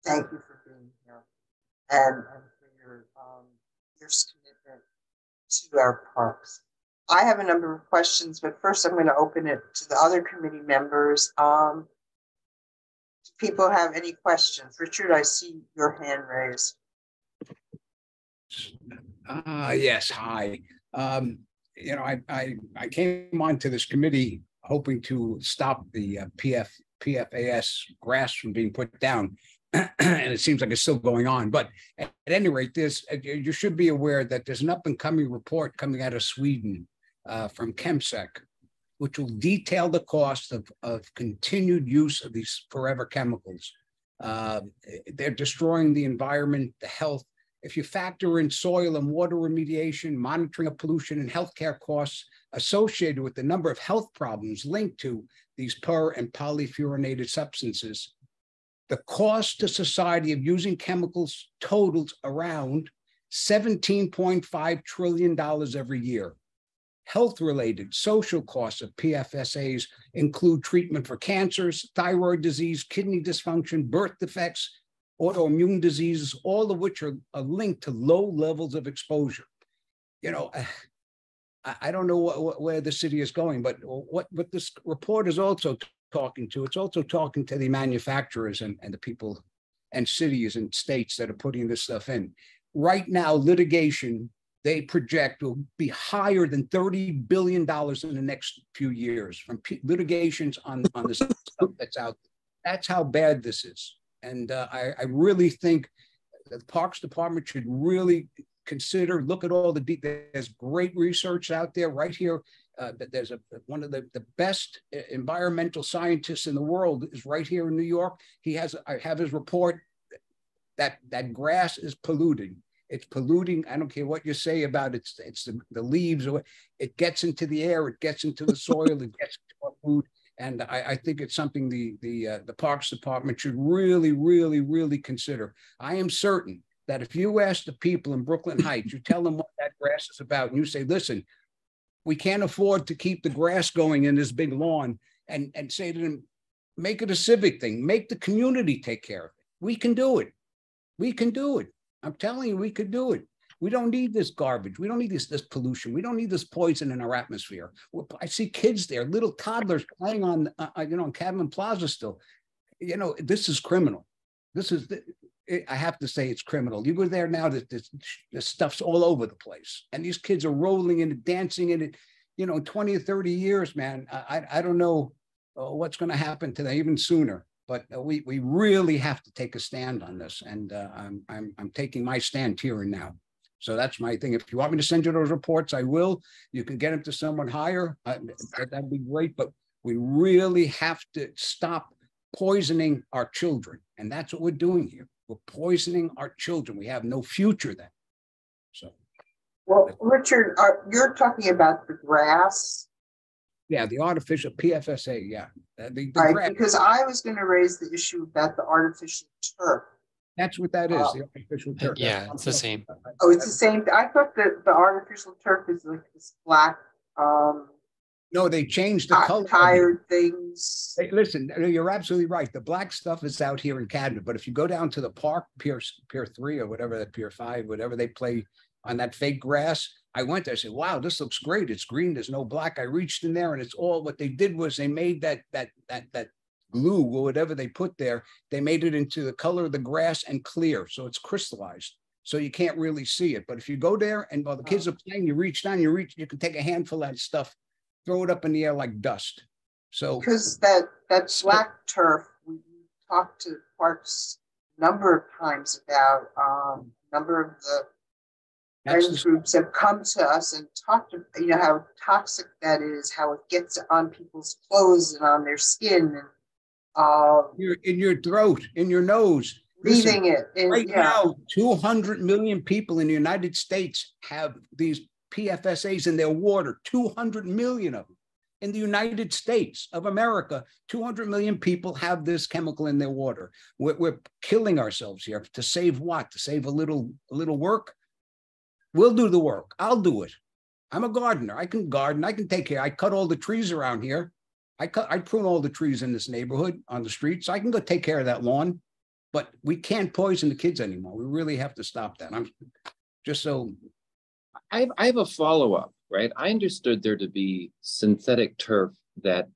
thank you for being here and for your commitment to our parks. I have a number of questions, but first I'm going to open it to the other committee members. Do people have any questions? Richard, I see your hand raised. Yes, hi. You know, I came onto this committee hoping to stop the PFAS grass from being put down. And it seems like it's still going on. But at any rate, you should be aware that there's an up-and-coming report coming out of Sweden from ChemSec, which will detail the cost of continued use of these forever chemicals. They're destroying the environment, the health. If you factor in soil and water remediation, monitoring of pollution, and healthcare costs associated with the number of health problems linked to these per and polyfluorinated substances, the cost to society of using chemicals totals around $17.5 trillion every year. Health-related social costs of PFAS include treatment for cancers, thyroid disease, kidney dysfunction, birth defects, autoimmune diseases, all of which are linked to low levels of exposure. You know, I don't know where the city is going, but what this report is also talking to, it's also talking to the manufacturers and the people and cities and states that are putting this stuff in. Right now, litigation, they project, will be higher than $30 billion in the next few years from litigations on the stuff that's out there. That's how bad this is. And I really think the Parks Department should really look at all the details. There's great research out there right here. There's one of the best environmental scientists in the world is right here in New York. I have his report that grass is polluting. It's polluting. I don't care what you say about it. It's the leaves. It gets into the air. It gets into the soil. It gets into our food. And I think it's something the Parks Department should really, really, really consider. I am certain that if you ask the people in Brooklyn Heights, you tell them what that grass is about, and you say, listen, we can't afford to keep the grass going in this big lawn, and say to them, make it a civic thing. Make the community take care of it. We can do it. We can do it. I'm telling you, we could do it. We don't need this garbage. We don't need this pollution. We don't need this poison in our atmosphere. I see kids there, little toddlers playing on Cadman Plaza still. You know, this is criminal. I have to say it's criminal. You go there now, this stuff's all over the place. And these kids are rolling in it, dancing in it. You know, 20 or 30 years, man, I don't know what's going to happen to them even sooner. but we really have to take a stand on this, and I'm taking my stand here and now. So that's my thing. If you want me to send you those reports, I will. You can get them to someone higher. That'd be great. But we really have to stop poisoning our children, and that's what we're doing here. We're poisoning our children. We have no future then. So. Well, Richard, you're talking about the grass. Yeah, the artificial PFSA. Yeah, the right, grass. because I was going to raise the issue about the artificial turf. That's what that is. The artificial turf. Yeah, it's the same. Oh, it's the same. I thought that the artificial turf is like this black. No, they changed the color. Tired things. Hey, listen, you're absolutely right. The black stuff is out here in Canada, but if you go down to the park, Pier 3 or whatever, that Pier 5, whatever they play on that fake grass, I went there. I said, "Wow, this looks great. It's green. There's no black." I reached in there, and it's all what they did was they made that glue or whatever they put there. They made it into the color of the grass and clear, so it's crystallized, so you can't really see it. But if you go there and while the kids are playing, you reach down, you can take a handful of that stuff, throw it up in the air like dust. So because that black turf, we talked to parks a number of times about a number of the friends groups have come to us and talked about, how toxic that is, how it gets on people's clothes and on their skin, and in your throat, in your nose. Breathing it. Right now, 200 million people in the United States have these PFSAs in their water, 200 million of them. In the United States of America, 200 million people have this chemical in their water. We're killing ourselves here to save what? To save a little work? We'll do the work. I'll do it. I'm a gardener. I can garden. I can take care. I cut all the trees around here. I prune all the trees in this neighborhood on the streets. I can go take care of that lawn, but we can't poison the kids anymore. We really have to stop that. I'm just so. I have a follow-up, right? I understood there to be synthetic turf that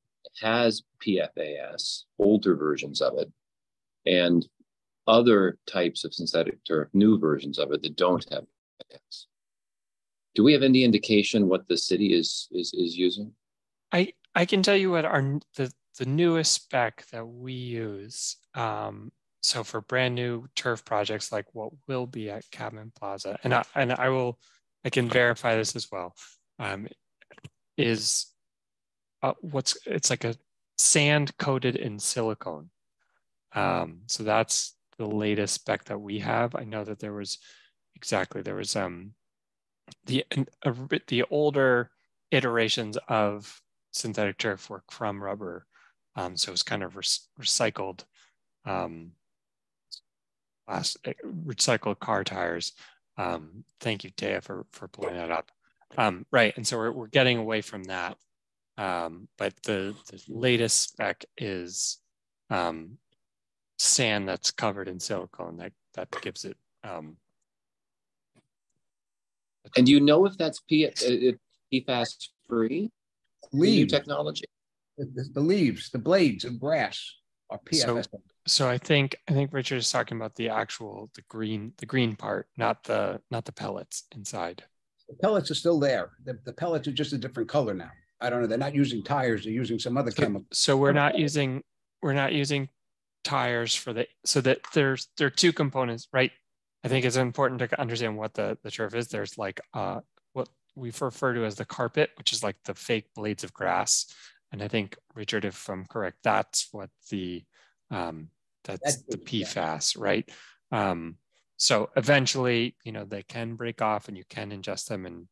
has PFAS, older versions of it, and other types of synthetic turf, new versions of it that don't have PFAS. Do we have any indication what the city is using? I can tell you what the newest spec that we use. So for brand new turf projects like what will be at Cabin Plaza, and I can verify this as well, is it's like a sand coated in silicone. So that's the latest spec that we have. I know that there was the older iterations of synthetic turf were crumb rubber. So it's kind of recycled recycled car tires. Thank you, Taya, for pulling that up. Right, and so we're getting away from that. But the latest spec is sand that's covered in silicone that gives it. And do you know if that's PFAS free? New technology. The leaves, the blades of grass are PFAS. So I think Richard is talking about the green part, not the pellets inside. The pellets are still there. The pellets are just a different color now. I don't know. They're not using tires. They're using some other chemical. So we're not using tires for so that there are two components, right? I think it's important to understand what the turf is. There's like what we refer to as the carpet, which is like the fake blades of grass. And I think, Richard, if I'm correct, that's what the PFAS, right? So eventually, they can break off and you can ingest them and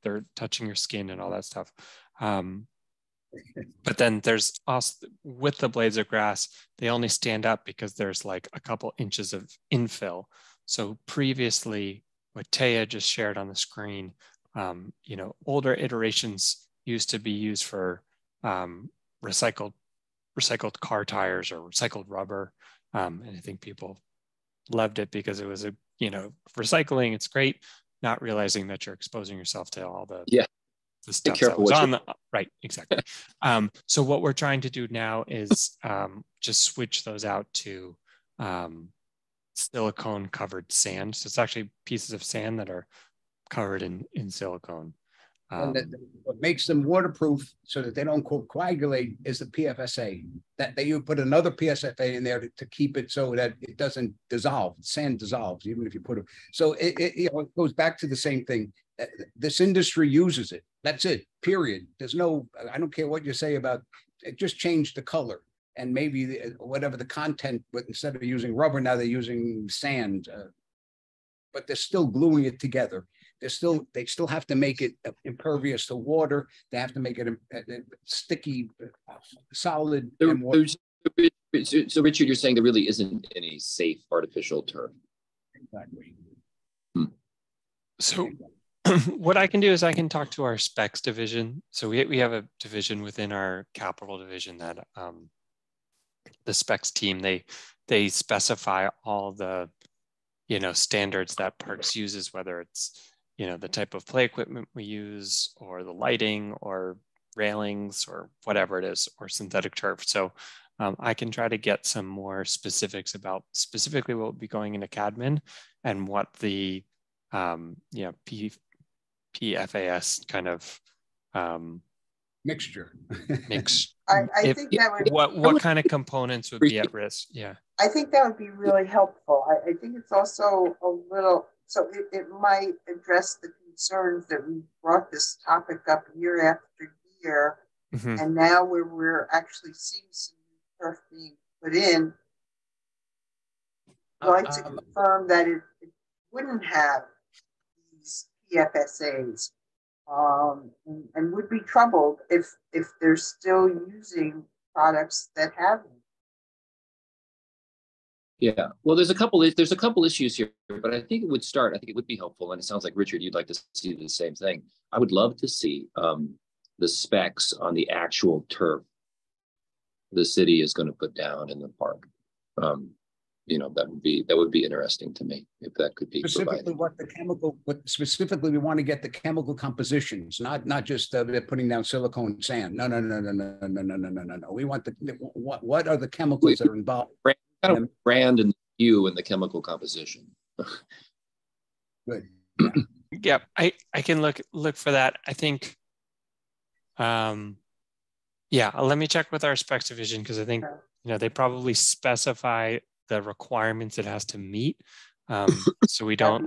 they're touching your skin and all that stuff. But then there's also, with the blades of grass, they only stand up because there's like a couple inches of infill. So previously, what Taya just shared on the screen, older iterations used to be used for recycled car tires or recycled rubber. And I think people loved it because it was recycling, it's great, not realizing that you're exposing yourself to all the stuff that was on the, right, exactly. So what we're trying to do now is just switch those out to silicone covered sand. So it's actually pieces of sand that are covered in silicone. And what makes them waterproof so that they don't coagulate is the PFSA. That you put another PSFA in there to keep it so that it doesn't dissolve. Sand dissolves even if you put it. So it goes back to the same thing. This industry uses it. That's it. Period. There's no. I don't care what you say about it. Just change the color and maybe whatever the content. But instead of using rubber, now they're using sand. But they're still gluing it together. They still have to make it impervious to water. They have to make it sticky, solid. So Richard, you're saying there really isn't any safe artificial turf. Exactly. So what I can do is I can talk to our specs division. So we have a division within our capital division that the specs team, they specify all the standards that Parks uses, whether it's the type of play equipment we use or the lighting or railings or whatever it is, or synthetic turf. So I can try to get some more specifics about specifically what will be going into Cadman and what the PFAS kind of mixture. I think that would what kind of components would be at risk? Yeah. I think that would be really helpful. I think it's also a little, so it might address the concerns that we brought this topic up year after year. Mm-hmm. And now we're actually seeing some new turf being put in. I'd like to confirm that it wouldn't have these PFSAs and would be troubled if they're still using products that have them. Yeah, well, there's a couple issues here, but I think it would be helpful, and it sounds like, Richard, you'd like to see the same thing. I would love to see the specs on the actual turf the city is going to put down in the park. That would be interesting to me if that could be specifically provided. What specifically we want to get the chemical compositions, not just they're putting down silicone sand. No. We want what are the chemicals that are involved? Brand and hue and the chemical composition. Good. Yeah, I can look for that. I think. Let me check with our specs division because I think they probably specify the requirements it has to meet. So we don't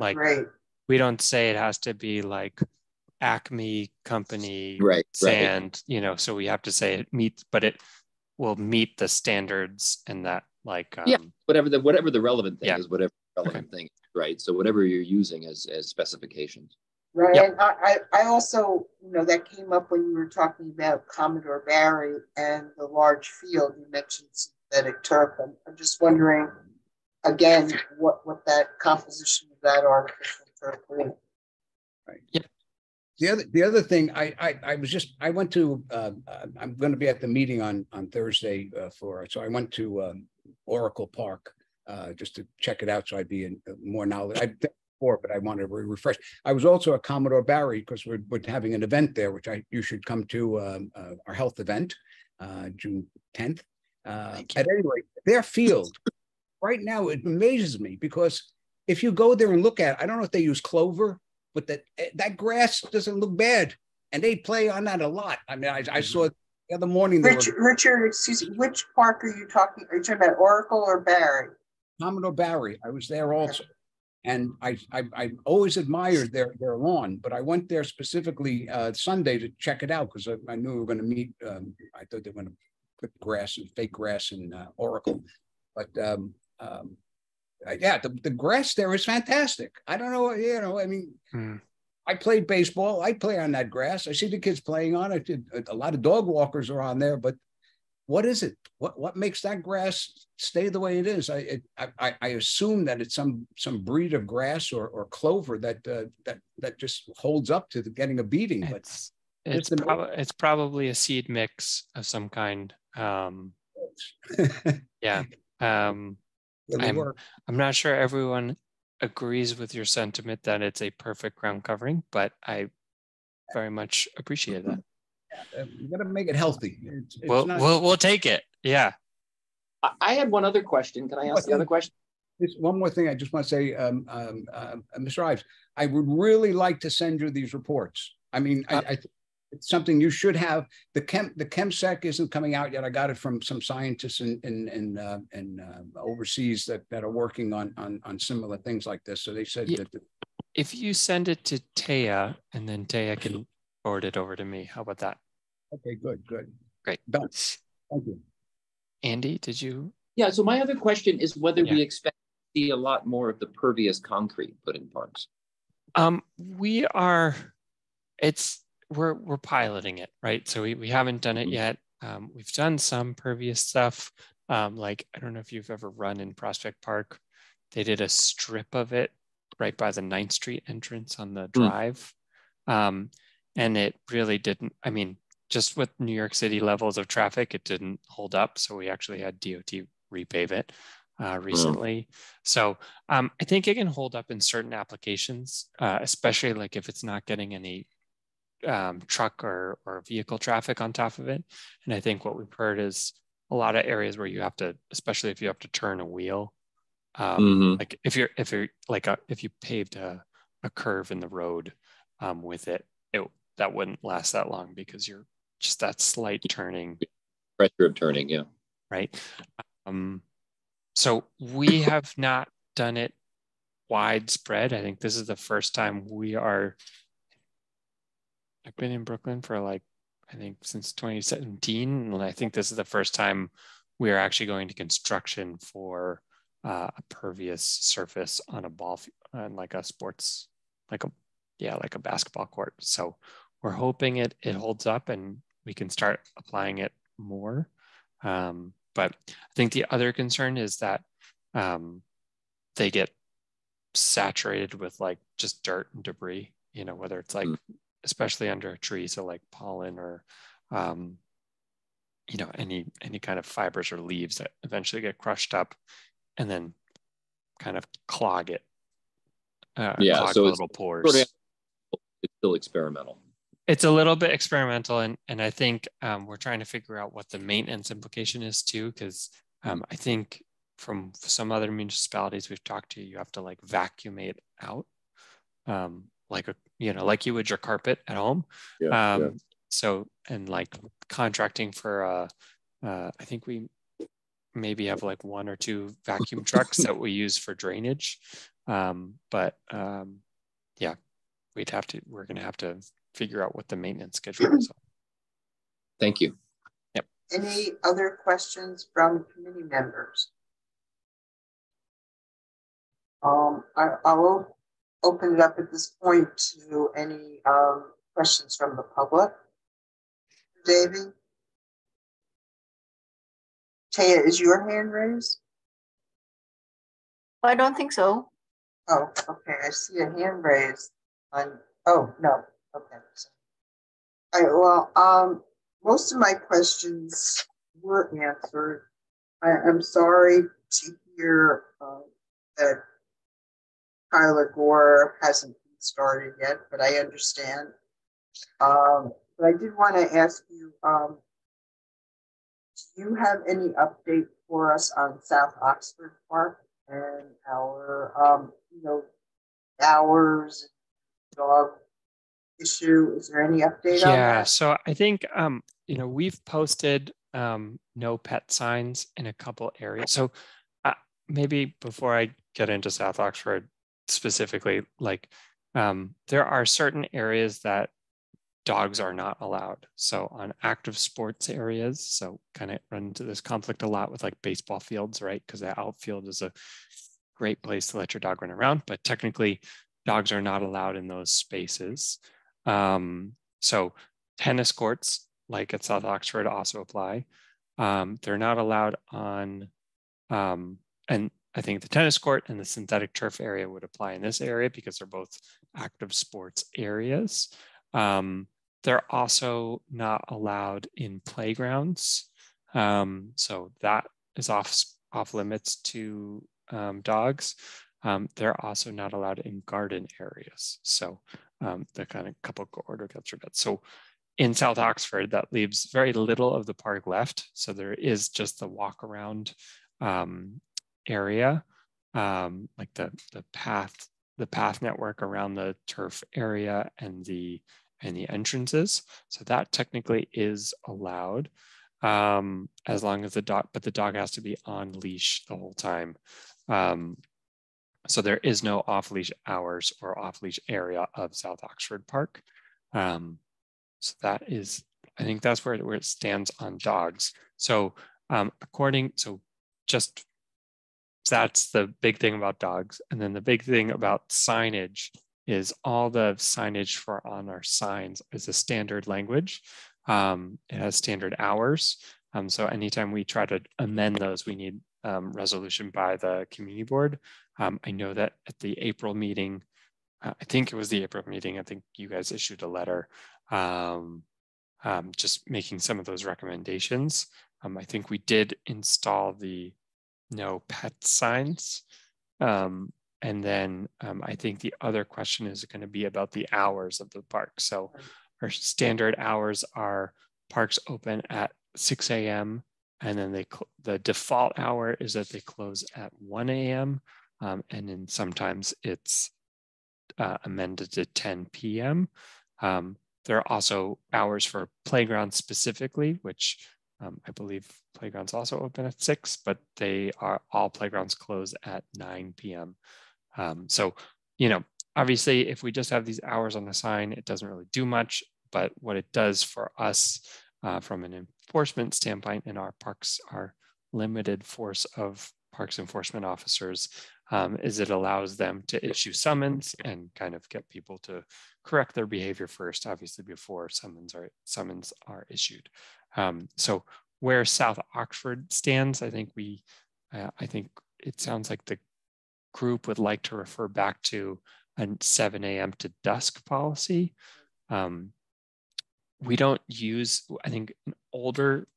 we don't say it has to be like Acme company sand, so we have to say it meets, but it will meet the standards and that whatever the relevant thing is, whatever relevant thing, right? So whatever you're using as specifications. Right, Yep. And I also, that came up when you were talking about Commodore Barry and the large field. You mentioned synthetic turf. I'm just wondering, again, what that composition of that artificial turf is. Right. Yep. The other thing, I went to, I'm going to be at the meeting on Thursday so I went to Oracle Park just to check it out so I'd be in more knowledge. I've done before, but I wanted to refresh. I was also at Commodore Barry because we're having an event there, which you should come to our health event, June 10th. At any rate, their field, right now, it amazes me because if you go there and look at it, I don't know if they use clover, but that grass doesn't look bad. And they play on that a lot. I mean, I saw the other morning. Richard, excuse me, which park are you talking about, Oracle or Barry? Commodore Barry. I was there also. And I always admired their lawn, but I went there specifically Sunday to check it out because I knew we were going to meet. I thought they were going to put fake grass in Oracle. But the grass there is fantastic. I don't know, I mean, I played baseball. I play on that grass. I see the kids playing on it. A lot of dog walkers are on there, but what is it? What makes that grass stay the way it is? I assume that it's some breed of grass or clover that just holds up to getting a beating. But it's probably a seed I'm not sure everyone agrees with your sentiment that it's a perfect ground covering, but I very much appreciate that. You got to make it healthy. We'll take it. Yeah. I had one other question. Can I ask the other question? One more thing I just want to say, Mr. Ives, I would really like to send you these reports. I mean, it's something you should have. The ChemSec isn't coming out yet. I got it from some scientists in overseas that are working on similar things like this. So they said that. If you send it to Taya, and then Taya can forward it over to me. How about that? Okay, good. Great. Done. Thank you. Andy, did you? Yeah, so my other question is whether we expect to see a lot more of the pervious concrete put in parks. We're piloting it, right? So we haven't done it yet. We've done some pervious stuff. Like, I don't know if you've ever run in Prospect Park. They did a strip of it right by the 9th Street entrance on the drive. And it really didn't, I mean, just with New York City levels of traffic, it didn't hold up. So we actually had DOT repave it recently. So I think it can hold up in certain applications, especially like if it's not getting any truck or vehicle traffic on top of it. And I think what we've heard is a lot of areas where you have to, especially if you have to turn a wheel, like if you paved a curve in the road with it, that wouldn't last that long because you're just that slight turning. Pressure of turning, yeah. Right. So we have not done it widespread. I think this is the first time I've been in Brooklyn for I think since 2017. And I think this is the first time we are actually going to construction for a pervious surface on a ball, on like a sports, like a basketball court. So we're hoping it holds up and we can start applying it more. But I think the other concern is that they get saturated with like just dirt and debris, whether it's like, especially under a tree, so like pollen or any kind of fibers or leaves that eventually get crushed up and then kind of clog it. Clog so the little pores. It's still experimental. It's a little bit experimental, and I think we're trying to figure out what the maintenance implication is too, because I think from some other municipalities we've talked to, you have to like vacuum it out, like you would your carpet at home. So, and like contracting for I think we maybe have like 1 or 2 vacuum trucks that we use for drainage. But we're going to have to figure out what the maintenance schedule is. Thank you. Yep. Any other questions from committee members? I'll open it up at this point to any questions from the public. Davey? Taya, is your hand raised? I don't think so. Oh, okay. I see a hand raised. Oh, no. Okay. All right. Well, most of my questions were answered. I'm sorry to hear that Tyler Gore hasn't started yet, but I understand. But I did want to ask you, do you have any update for us on South Oxford Park and our, hours, dog issue? Is there any update on that? Yeah, so I think, we've posted no pet signs in a couple areas. So maybe before I get into South Oxford specifically, like there are certain areas that dogs are not allowed. So on active sports areas, so kind of run into this conflict a lot with like baseball fields, right? Because the outfield is a great place to let your dog run around, but technically dogs are not allowed in those spaces. So tennis courts, like at South Oxford, also apply. They're not allowed on, and I think the tennis court and the synthetic turf area would apply in this area because they're both active sports areas. They're also not allowed in playgrounds. So that is off limits to dogs. They're also not allowed in garden areas. So the kind of couple order gets your bed. So in South Oxford, that leaves very little of the park left. So there is just the walk around area, like the path network around the turf area and the and the entrances. So that technically is allowed as long as the dog, but the dog has to be on leash the whole time. So there is no off-leash hours or off-leash area of South Oxford Park. So that is, I think that's where it stands on dogs. So just that's the big thing about dogs. And then the big thing about signage is all the signage for on our signs is a standard language. It has standard hours. So anytime we try to amend those, we need resolution by the community board. I know that at the April meeting, I think it was the April meeting, I think you guys issued a letter just making some of those recommendations. I think we did install the no pet signs. And then I think the other question is going to be about the hours of the park. So our standard hours are parks open at 6 a.m. and then the default hour is that they close at 1 a.m. And then sometimes it's amended to 10 p.m. There are also hours for playgrounds specifically, which I believe playgrounds also open at 6, but all playgrounds close at 9 p.m. So, obviously if we just have these hours on the sign, it doesn't really do much, but what it does for us from an enforcement standpoint, and our parks are limited force of parks enforcement officers, is it allows them to issue summons and kind of get people to correct their behavior first, obviously before summons are issued. So where South Oxford stands, I think it sounds like the group would like to refer back to a 7 a.m. to dusk policy. We don't use, I think older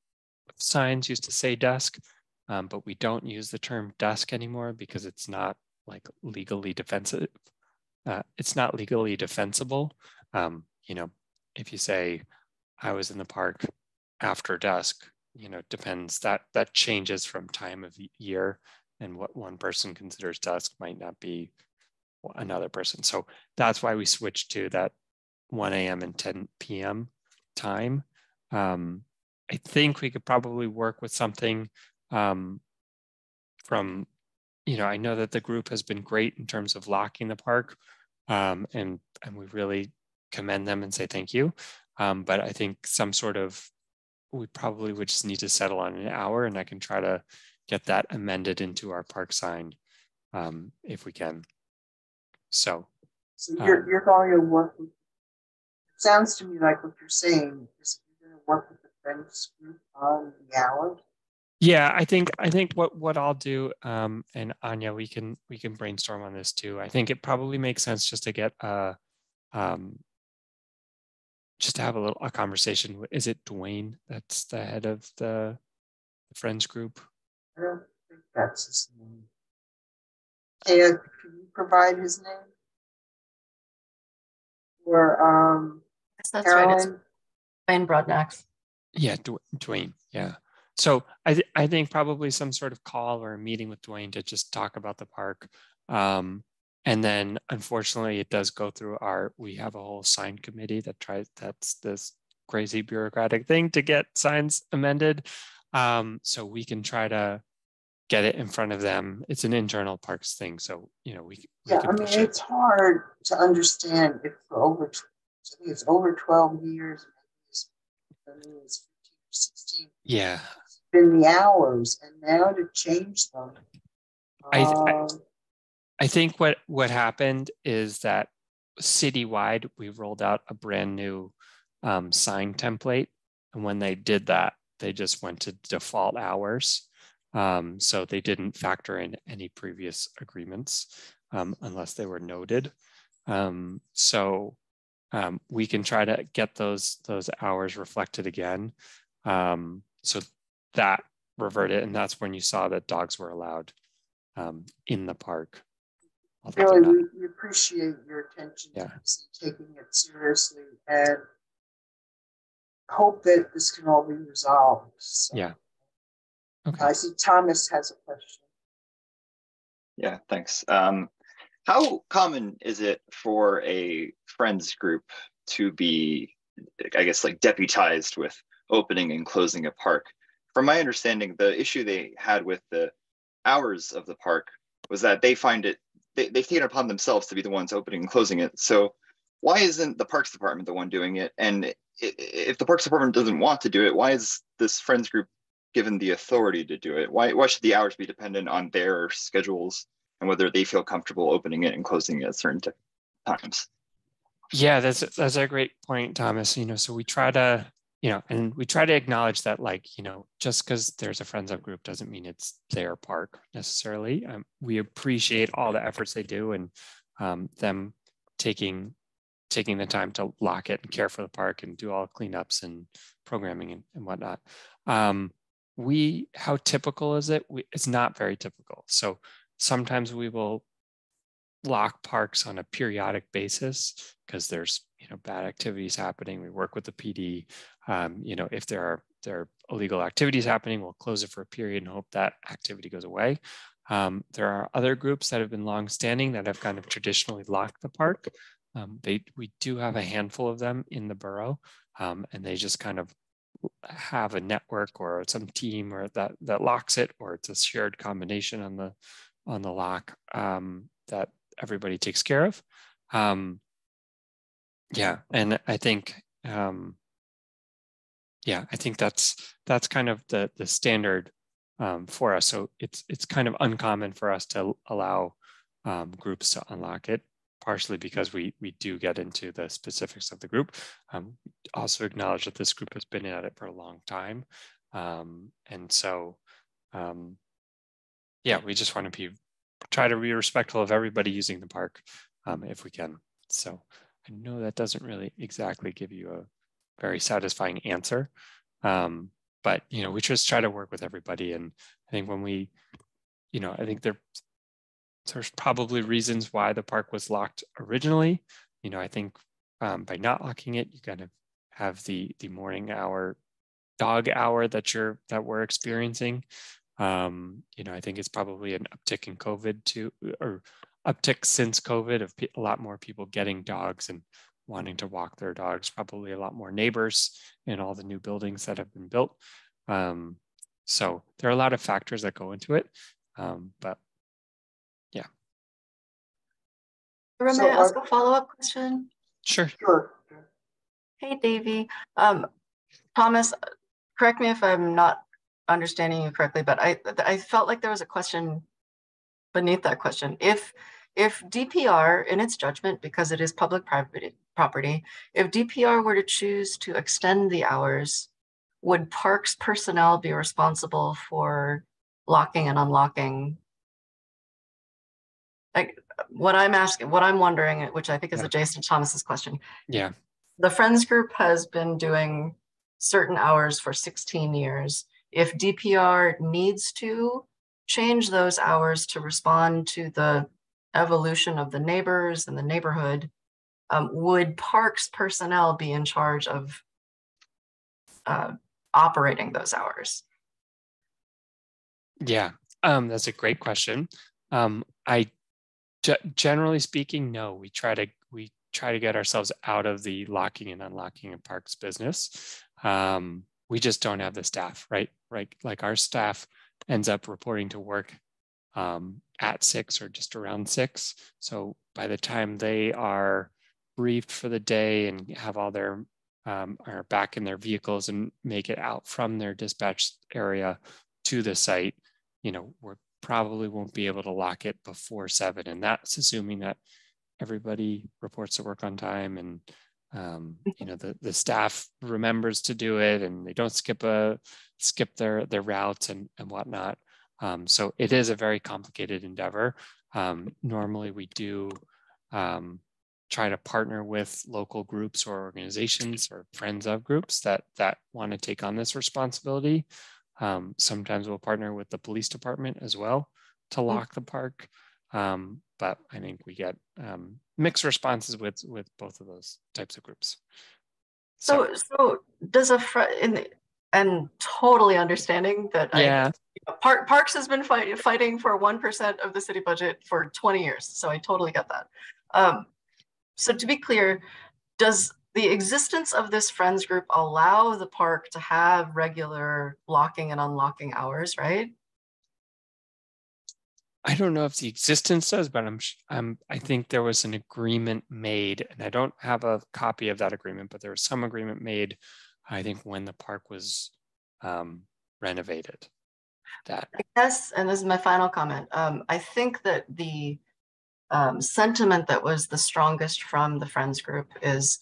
signs used to say dusk, but we don't use the term dusk anymore because it's not like legally defensive. It's not legally defensible. If you say I was in the park after dusk, depends, that changes from time of year, and what one person considers dusk might not be another person. So that's why we switched to that 1 a.m. and 10 p.m. time. I think we could probably work with something from, I know that the group has been great in terms of locking the park, and we really commend them and say thank you. But I think we probably would just need to settle on an hour, and I can try to get that amended into our park sign if we can. So you're going to work with, it sounds to me like what you're saying is you're going to work with the friends group on the hours. Yeah, I think what I'll do, and Anya, we can brainstorm on this too. I think it probably makes sense just to get just to have a conversation. Is it Dwayne that's the head of the friends group? I don't think that's his name. Can you provide his name? Or that's Carolyn? right. It's Dwayne Broadnax. Yeah, Dwayne. Yeah. So I think probably some sort of call or a meeting with Dwayne to just talk about the park. And then unfortunately it does go through we have a whole sign committee that's this crazy bureaucratic thing to get signs amended. So we can try to get it in front of them. It's an internal parks thing. So, we can push it. It's hard to understand if for it's over 12 years, it's 15 or 16. Yeah. It's been the hours, and now to change them. I think what happened is that citywide, we rolled out a brand new sign template. And when they did that, they just went to default hours. So they didn't factor in any previous agreements unless they were noted. So we can try to get those hours reflected again. So that reverted, and that's when you saw that dogs were allowed in the park. Really, we appreciate your attention to this and taking it seriously, and hope that this can all be resolved. So. Yeah. Okay. I see Thomas has a question. Yeah, thanks. How common is it for a friends group to be, I guess, like deputized with opening and closing a park. From my understanding, the issue they had with the hours of the park was that they find it, they've taken it upon themselves to be the ones opening and closing it. So why isn't the Parks Department the one doing it? And if the Parks Department doesn't want to do it, why is this friends group given the authority to do it? Why should the hours be dependent on their schedules and whether they feel comfortable opening it and closing it at certain times? Yeah, that's a great point, Thomas. So we try to, and we try to acknowledge that, like, just because there's a friends of group doesn't mean it's their park necessarily. We appreciate all the efforts they do and them taking the time to lock it and care for the park and do all the cleanups and programming and whatnot. How typical is it? It's not very typical. So sometimes we will lock parks on a periodic basis because there's bad activities happening. We work with the PD. If there are illegal activities happening, we'll close it for a period and hope that activity goes away. There are other groups that have been long-standing that have kind of traditionally locked the park. We do have a handful of them in the borough, and they just kind of have a network or some team or that locks it, or it's a shared combination on the lock that everybody takes care of. And I think I think that's kind of the standard for us. So it's kind of uncommon for us to allow groups to unlock it, partially because we do get into the specifics of the group. Also acknowledge that this group has been at it for a long time. And so, we just want to try to be respectful of everybody using the park if we can. So I know that doesn't really exactly give you a very satisfying answer, but we just try to work with everybody. And I think when we, I think there's probably reasons why the park was locked originally. I think by not locking it, you kind of have the morning hour, dog hour that we're experiencing. I think it's probably an uptick in COVID too, or uptick since COVID of a lot more people getting dogs and wanting to walk their dogs, probably a lot more neighbors in all the new buildings that have been built. So there are a lot of factors that go into it, but yeah. May I ask a follow-up question? Sure. Hey, Davey. Thomas, correct me if I'm not understanding you correctly, but I felt like there was a question beneath that question. If DPR, in its judgment, because it is public property, if DPR were to choose to extend the hours, would parks personnel be responsible for locking and unlocking? Like what I'm wondering, which I think is adjacent to Thomas's question. Yeah. The Friends group has been doing certain hours for 16 years. If DPR needs to change those hours to respond to the evolution of the neighbors and the neighborhood, would parks personnel be in charge of operating those hours? Yeah, that's a great question. Generally speaking, no. We try to get ourselves out of the locking and unlocking of parks business. We just don't have the staff, right? Like our staff ends up reporting to work at 6 or just around 6. So by the time they are briefed for the day and have all their are back in their vehicles and make it out from their dispatch area to the site, we probably won't be able to lock it before 7. And that's assuming that everybody reports to work on time and the staff remembers to do it and they don't skip their routes and whatnot. So it is a very complicated endeavor. Normally we do try to partner with local groups or organizations or friends of groups that want to take on this responsibility. Sometimes we'll partner with the police department as well to lock the park. But I think we get mixed responses with both of those types of groups. So does and totally understanding that Parks has been fighting for 1% of the city budget for 20 years. So I totally get that. So to be clear, does the existence of this friends group allow the park to have regular locking and unlocking hours, right? I don't know if the existence does, but I think there was an agreement made, and I don't have a copy of that agreement, but there was some agreement made, I think, when the park was renovated. That I guess, and this is my final comment. I think that the sentiment that was the strongest from the friends group is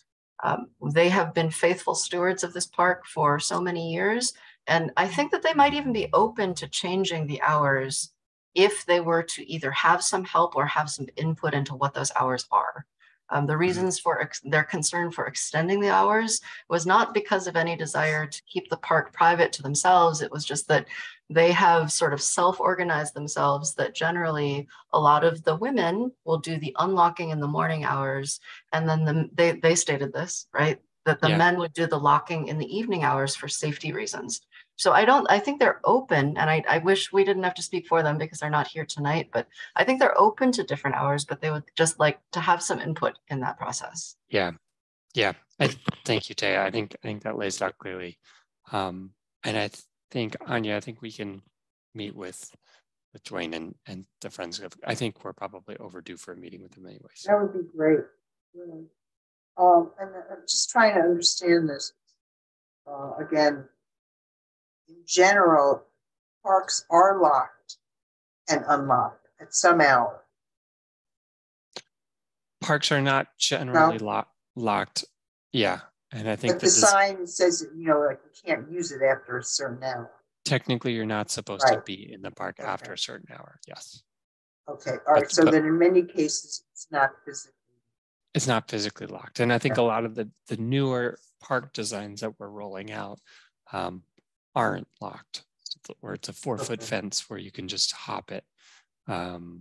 they have been faithful stewards of this park for so many years, and I think that they might even be open to changing the hours if they were to either have some help or have some input into what those hours are. The reasons for their concern for extending the hours was not because of any desire to keep the park private to themselves. It was just that they have sort of self-organized themselves that generally a lot of the women will do the unlocking in the morning hours. And then they stated this, right? That the men would do the locking in the evening hours for safety reasons. So I think they're open, and I wish we didn't have to speak for them because they're not here tonight, but I think they're open to different hours, but they would just like to have some input in that process. Yeah. Thank you, Taya. I think that lays it out clearly. And I think, Anya, I think we can meet with Dwayne and the friends of, I think we're probably overdue for a meeting with them anyways. That would be great. Really. And I'm just trying to understand this. Again, in general, parks are locked and unlocked at some hour. Parks are not generally locked. Yeah. And I think but the sign says, like you can't use it after a certain hour. Technically, you're not supposed to be in the park after a certain hour. Yes. Okay. All right. So then in many cases, it's not physically locked. And I think a lot of the newer park designs that we're rolling out aren't locked, where it's a 4-foot fence where you can just hop it. We're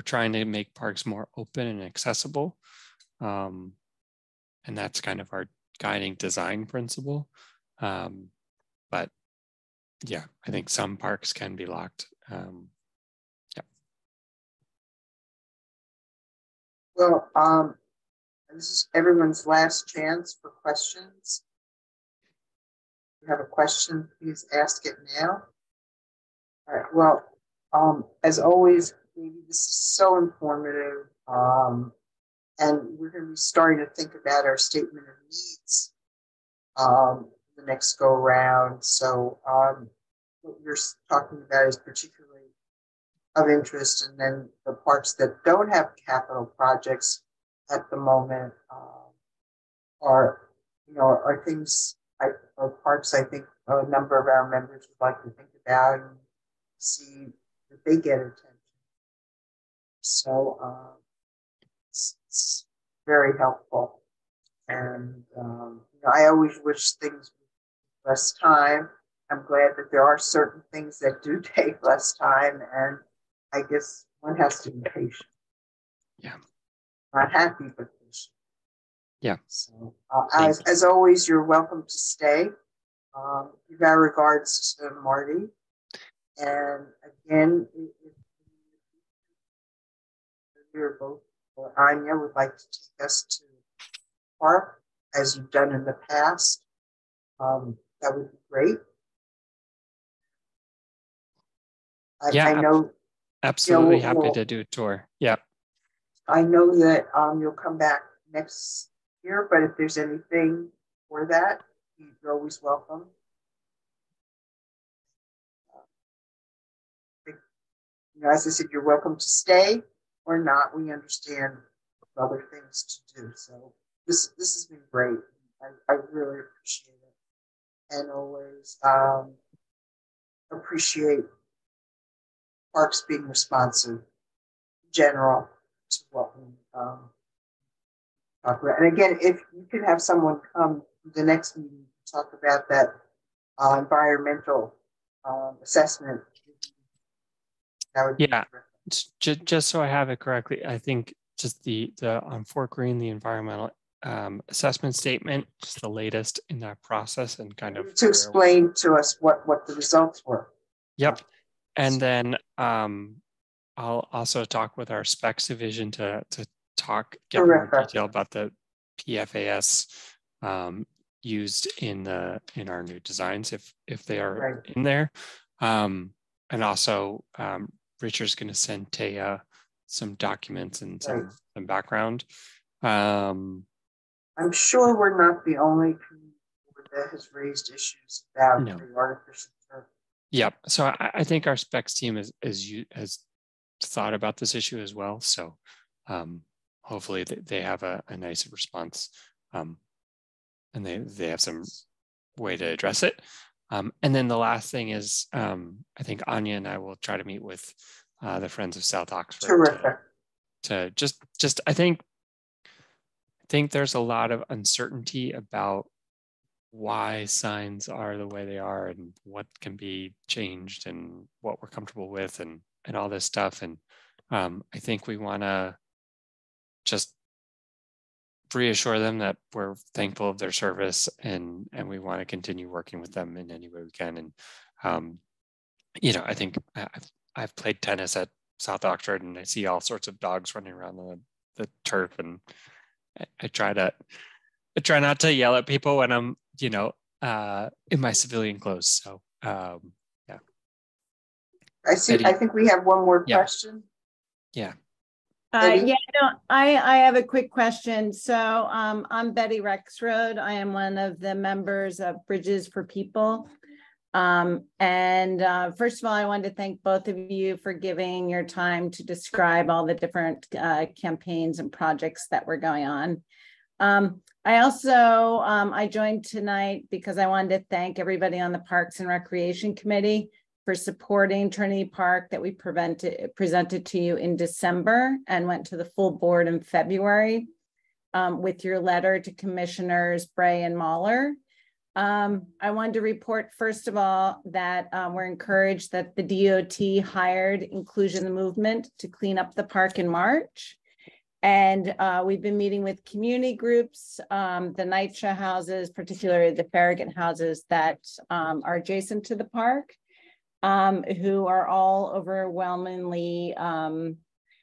trying to make parks more open and accessible. And that's kind of our guiding design principle. But yeah, I think some parks can be locked. Well, this is everyone's last chance for questions. If you have a question, please ask it now. All right. Well, as always, this is so informative. And we're going to be starting to think about our statement of needs the next go around. So what you're talking about is particularly of interest, and then the parks that don't have capital projects at the moment are things or parks I think a number of our members would like to think about and see that they get attention. So it's very helpful, and I always wish things would less time. I'm glad that there are certain things that do take less time, and I guess one has to be patient. Yeah. Not happy, but patient. Yeah. So as always, you're welcome to stay. Give our regards to Marty. And again, if you're both or Anya would like to take us to the park, as you've done in the past, that would be great. I know. Absolutely happy to do a tour. Yeah. I know that you'll come back next year, but if there's anything for that, you're always welcome. As I said, you're welcome to stay or not. We understand other things to do. So this has been great. I really appreciate it, and always appreciate parks being responsive in general to what we talk about. And again, if you could have someone come to the next meeting to talk about that environmental assessment, that would be terrific. Just so I have it correctly, I think just the on Fort Greene, the environmental assessment statement, just the latest in that process, and kind of to explain to us what the results were. Yep. And then I'll also talk with our specs division to get more Terrific. detail about the PFAS used in our new designs if they are Right. in there. And also Richard's going to send Taya some documents and some background. I'm sure we're not the only community that has raised issues about the artificial turf. Yep. So I think our specs team has thought about this issue as well. So hopefully they have a nice response, and they have some way to address it. And then the last thing is, I think Anya and I will try to meet with the Friends of South Oxford. Terrific. To just I think there's a lot of uncertainty about why signs are the way they are and what can be changed and what we're comfortable with and all this stuff. And I think we want to just reassure them that we're thankful of their service and we want to continue working with them in any way we can. And I think I've played tennis at South Oxford and I see all sorts of dogs running around the turf, and I try not to yell at people when I'm in my civilian clothes. So yeah. I think we have one more question. Yeah. I have a quick question. So I'm Betty Rexroad. I am one of the members of Bridges for People. First of all, I wanted to thank both of you for giving your time to describe all the different campaigns and projects that were going on. I also, I joined tonight because I wanted to thank everybody on the Parks and Recreation Committee for supporting Trinity Park that we presented to you in December and went to the full board in February with your letter to Commissioners Bray and Mahler. I wanted to report, first of all, that we're encouraged that the DOT hired Inclusion Movement to clean up the park in March. And we've been meeting with community groups, the NYCHA houses, particularly the Farragut houses that are adjacent to the park, who are all overwhelmingly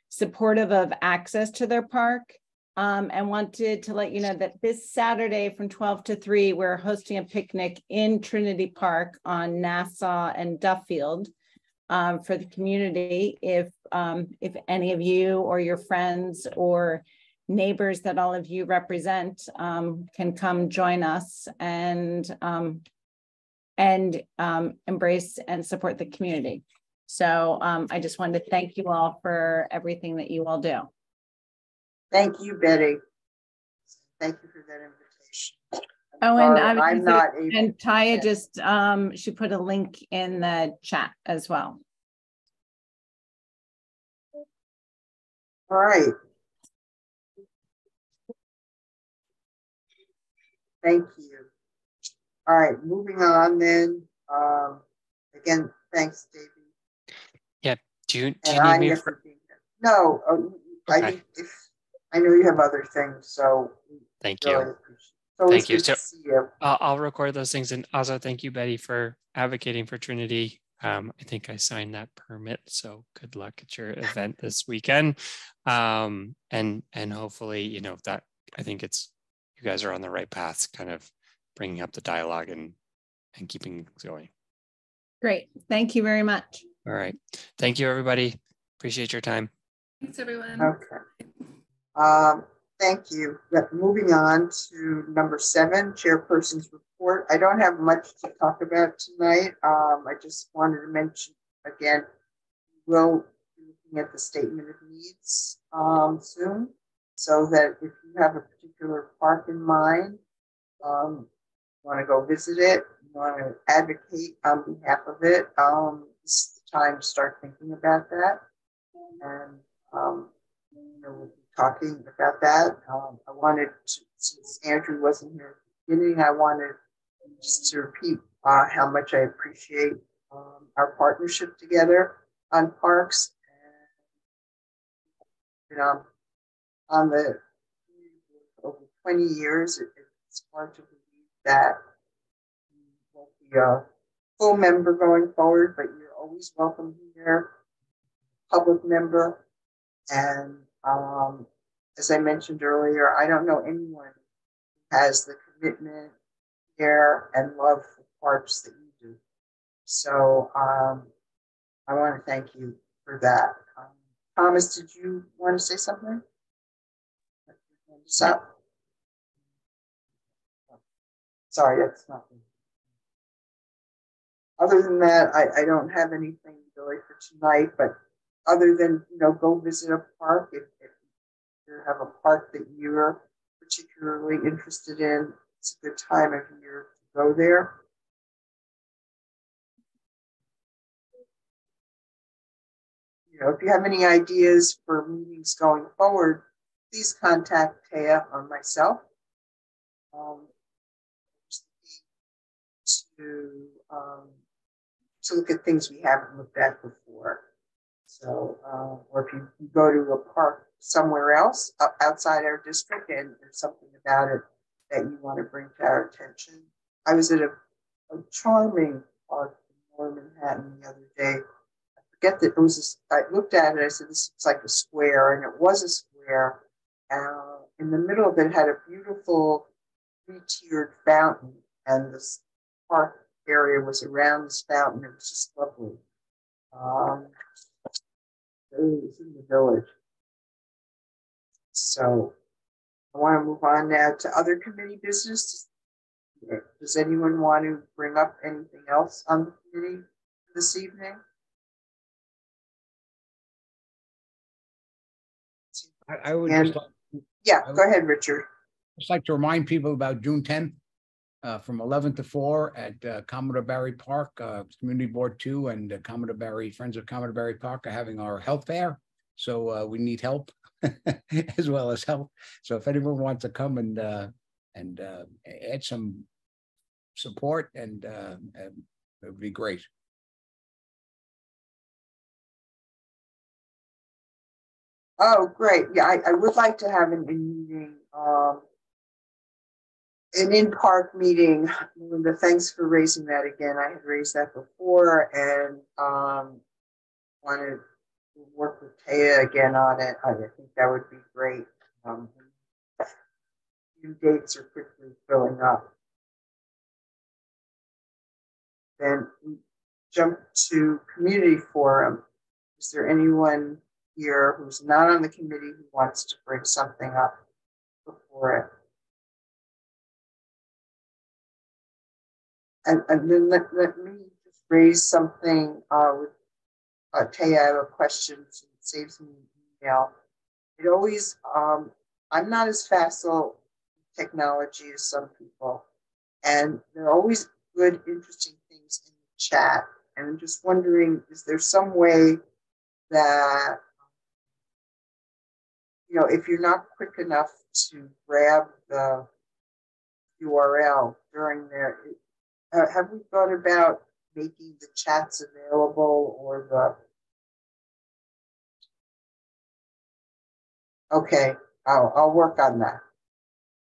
supportive of access to their park. And wanted to let you know that this Saturday from 12 to 3, we're hosting a picnic in Trinity Park on Nassau and Duffield for the community. If any of you or your friends or neighbors that all of you represent can come join us and embrace and support the community. So I just wanted to thank you all for everything that you all do. Thank you, Betty. Thank you for that invitation. Oh, and Taya just she put a link in the chat as well. All right. Thank you. All right, moving on then. Again, thanks, Davey. Yeah. Do you need me for? No. Okay. I know you have other things, so thank really you. Thank you. So I'll record those things, and also thank you, Betty, for advocating for Trinity. I think I signed that permit, so good luck at your event this weekend. And hopefully, that I think you guys are on the right path, kind of bringing up the dialogue and keeping it going. Great, thank you very much. All right, thank you, everybody. Appreciate your time. Thanks, everyone. Okay. Thank you. Moving on to number 7, Chairperson's Report. I don't have much to talk about tonight. I just wanted to mention again, we'll be looking at the statement of needs soon, so that if you have a particular park in mind, you want to go visit it, you want to advocate on behalf of it, this is the time to start thinking about that. And we'll be talking about that. I wanted to, since Andrew wasn't here at the beginning, I wanted just to repeat how much I appreciate our partnership together on parks. And on the over 20 years, it's hard to believe that you won't be a full member going forward, but you're always welcome here, public member. And as I mentioned earlier, I don't know anyone who has the commitment, care, and love for parks that you do. So I want to thank you for that. Thomas, did you want to say something? Sorry, that's nothing. Other than that, I don't have anything really for tonight, but other than, go visit a park. If you have a park that you're particularly interested in, it's a good time of year to go there. If you have any ideas for meetings going forward, please contact Taya or myself. To look at things we haven't looked at before. So, or if you go to a park somewhere else outside our district and there's something about it that you want to bring to our attention. I was at a charming park in Lower Manhattan the other day. I forget that it was, I looked at it, I said, this looks like a square, and it was a square. In the middle of it had a beautiful 3-tiered fountain, and this park area was around this fountain. It was just lovely. It was in the village. So I want to move on now to other committee business. Does anyone want to bring up anything else on the committee this evening? I would just like, go ahead, Richard. Just like to remind people about June 10th. From 11 to 4 at Commodore Barry Park, Community Board 2 and Commodore Barry, Friends of Commodore Barry Park are having our health fair. So we need help as well as help. So if anyone wants to come and add some support, and it would be great. Oh, great. Yeah, I would like to have an in-meeting. An in-park meeting. Melinda, thanks for raising that again. I had raised that before and wanted to work with Taya again on it. I think that would be great. New dates are quickly filling up. Then we jump to community forum. Is there anyone here who's not on the committee who wants to bring something up before it? And then let me just raise something with Taya. I have a question, so it saves me an email. It always, I'm not as facile with technology as some people, and there are always good, interesting things in the chat. And I'm just wondering, is there some way that, if you're not quick enough to grab the URL during their, have we thought about making the chats available or the? Okay, I'll work on that.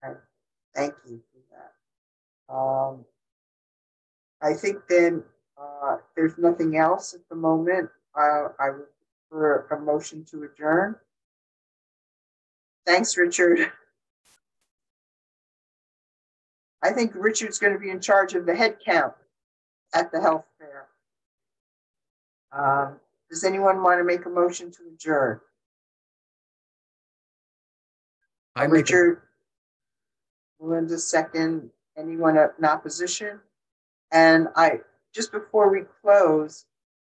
Okay. Thank you for that. I think then there's nothing else at the moment. I would prefer a motion to adjourn. Thanks, Richard. I think Richard's going to be in charge of the head count at the health fair. Does anyone want to make a motion to adjourn? Richard, Melinda, second. Anyone in opposition? And just before we close,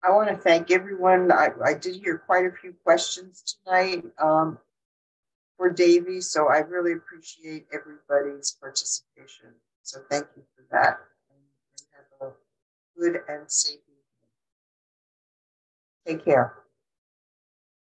I want to thank everyone. I did hear quite a few questions tonight for Davey, so I really appreciate everybody's participation. So thank you for that. And have a good and safe evening. Take care.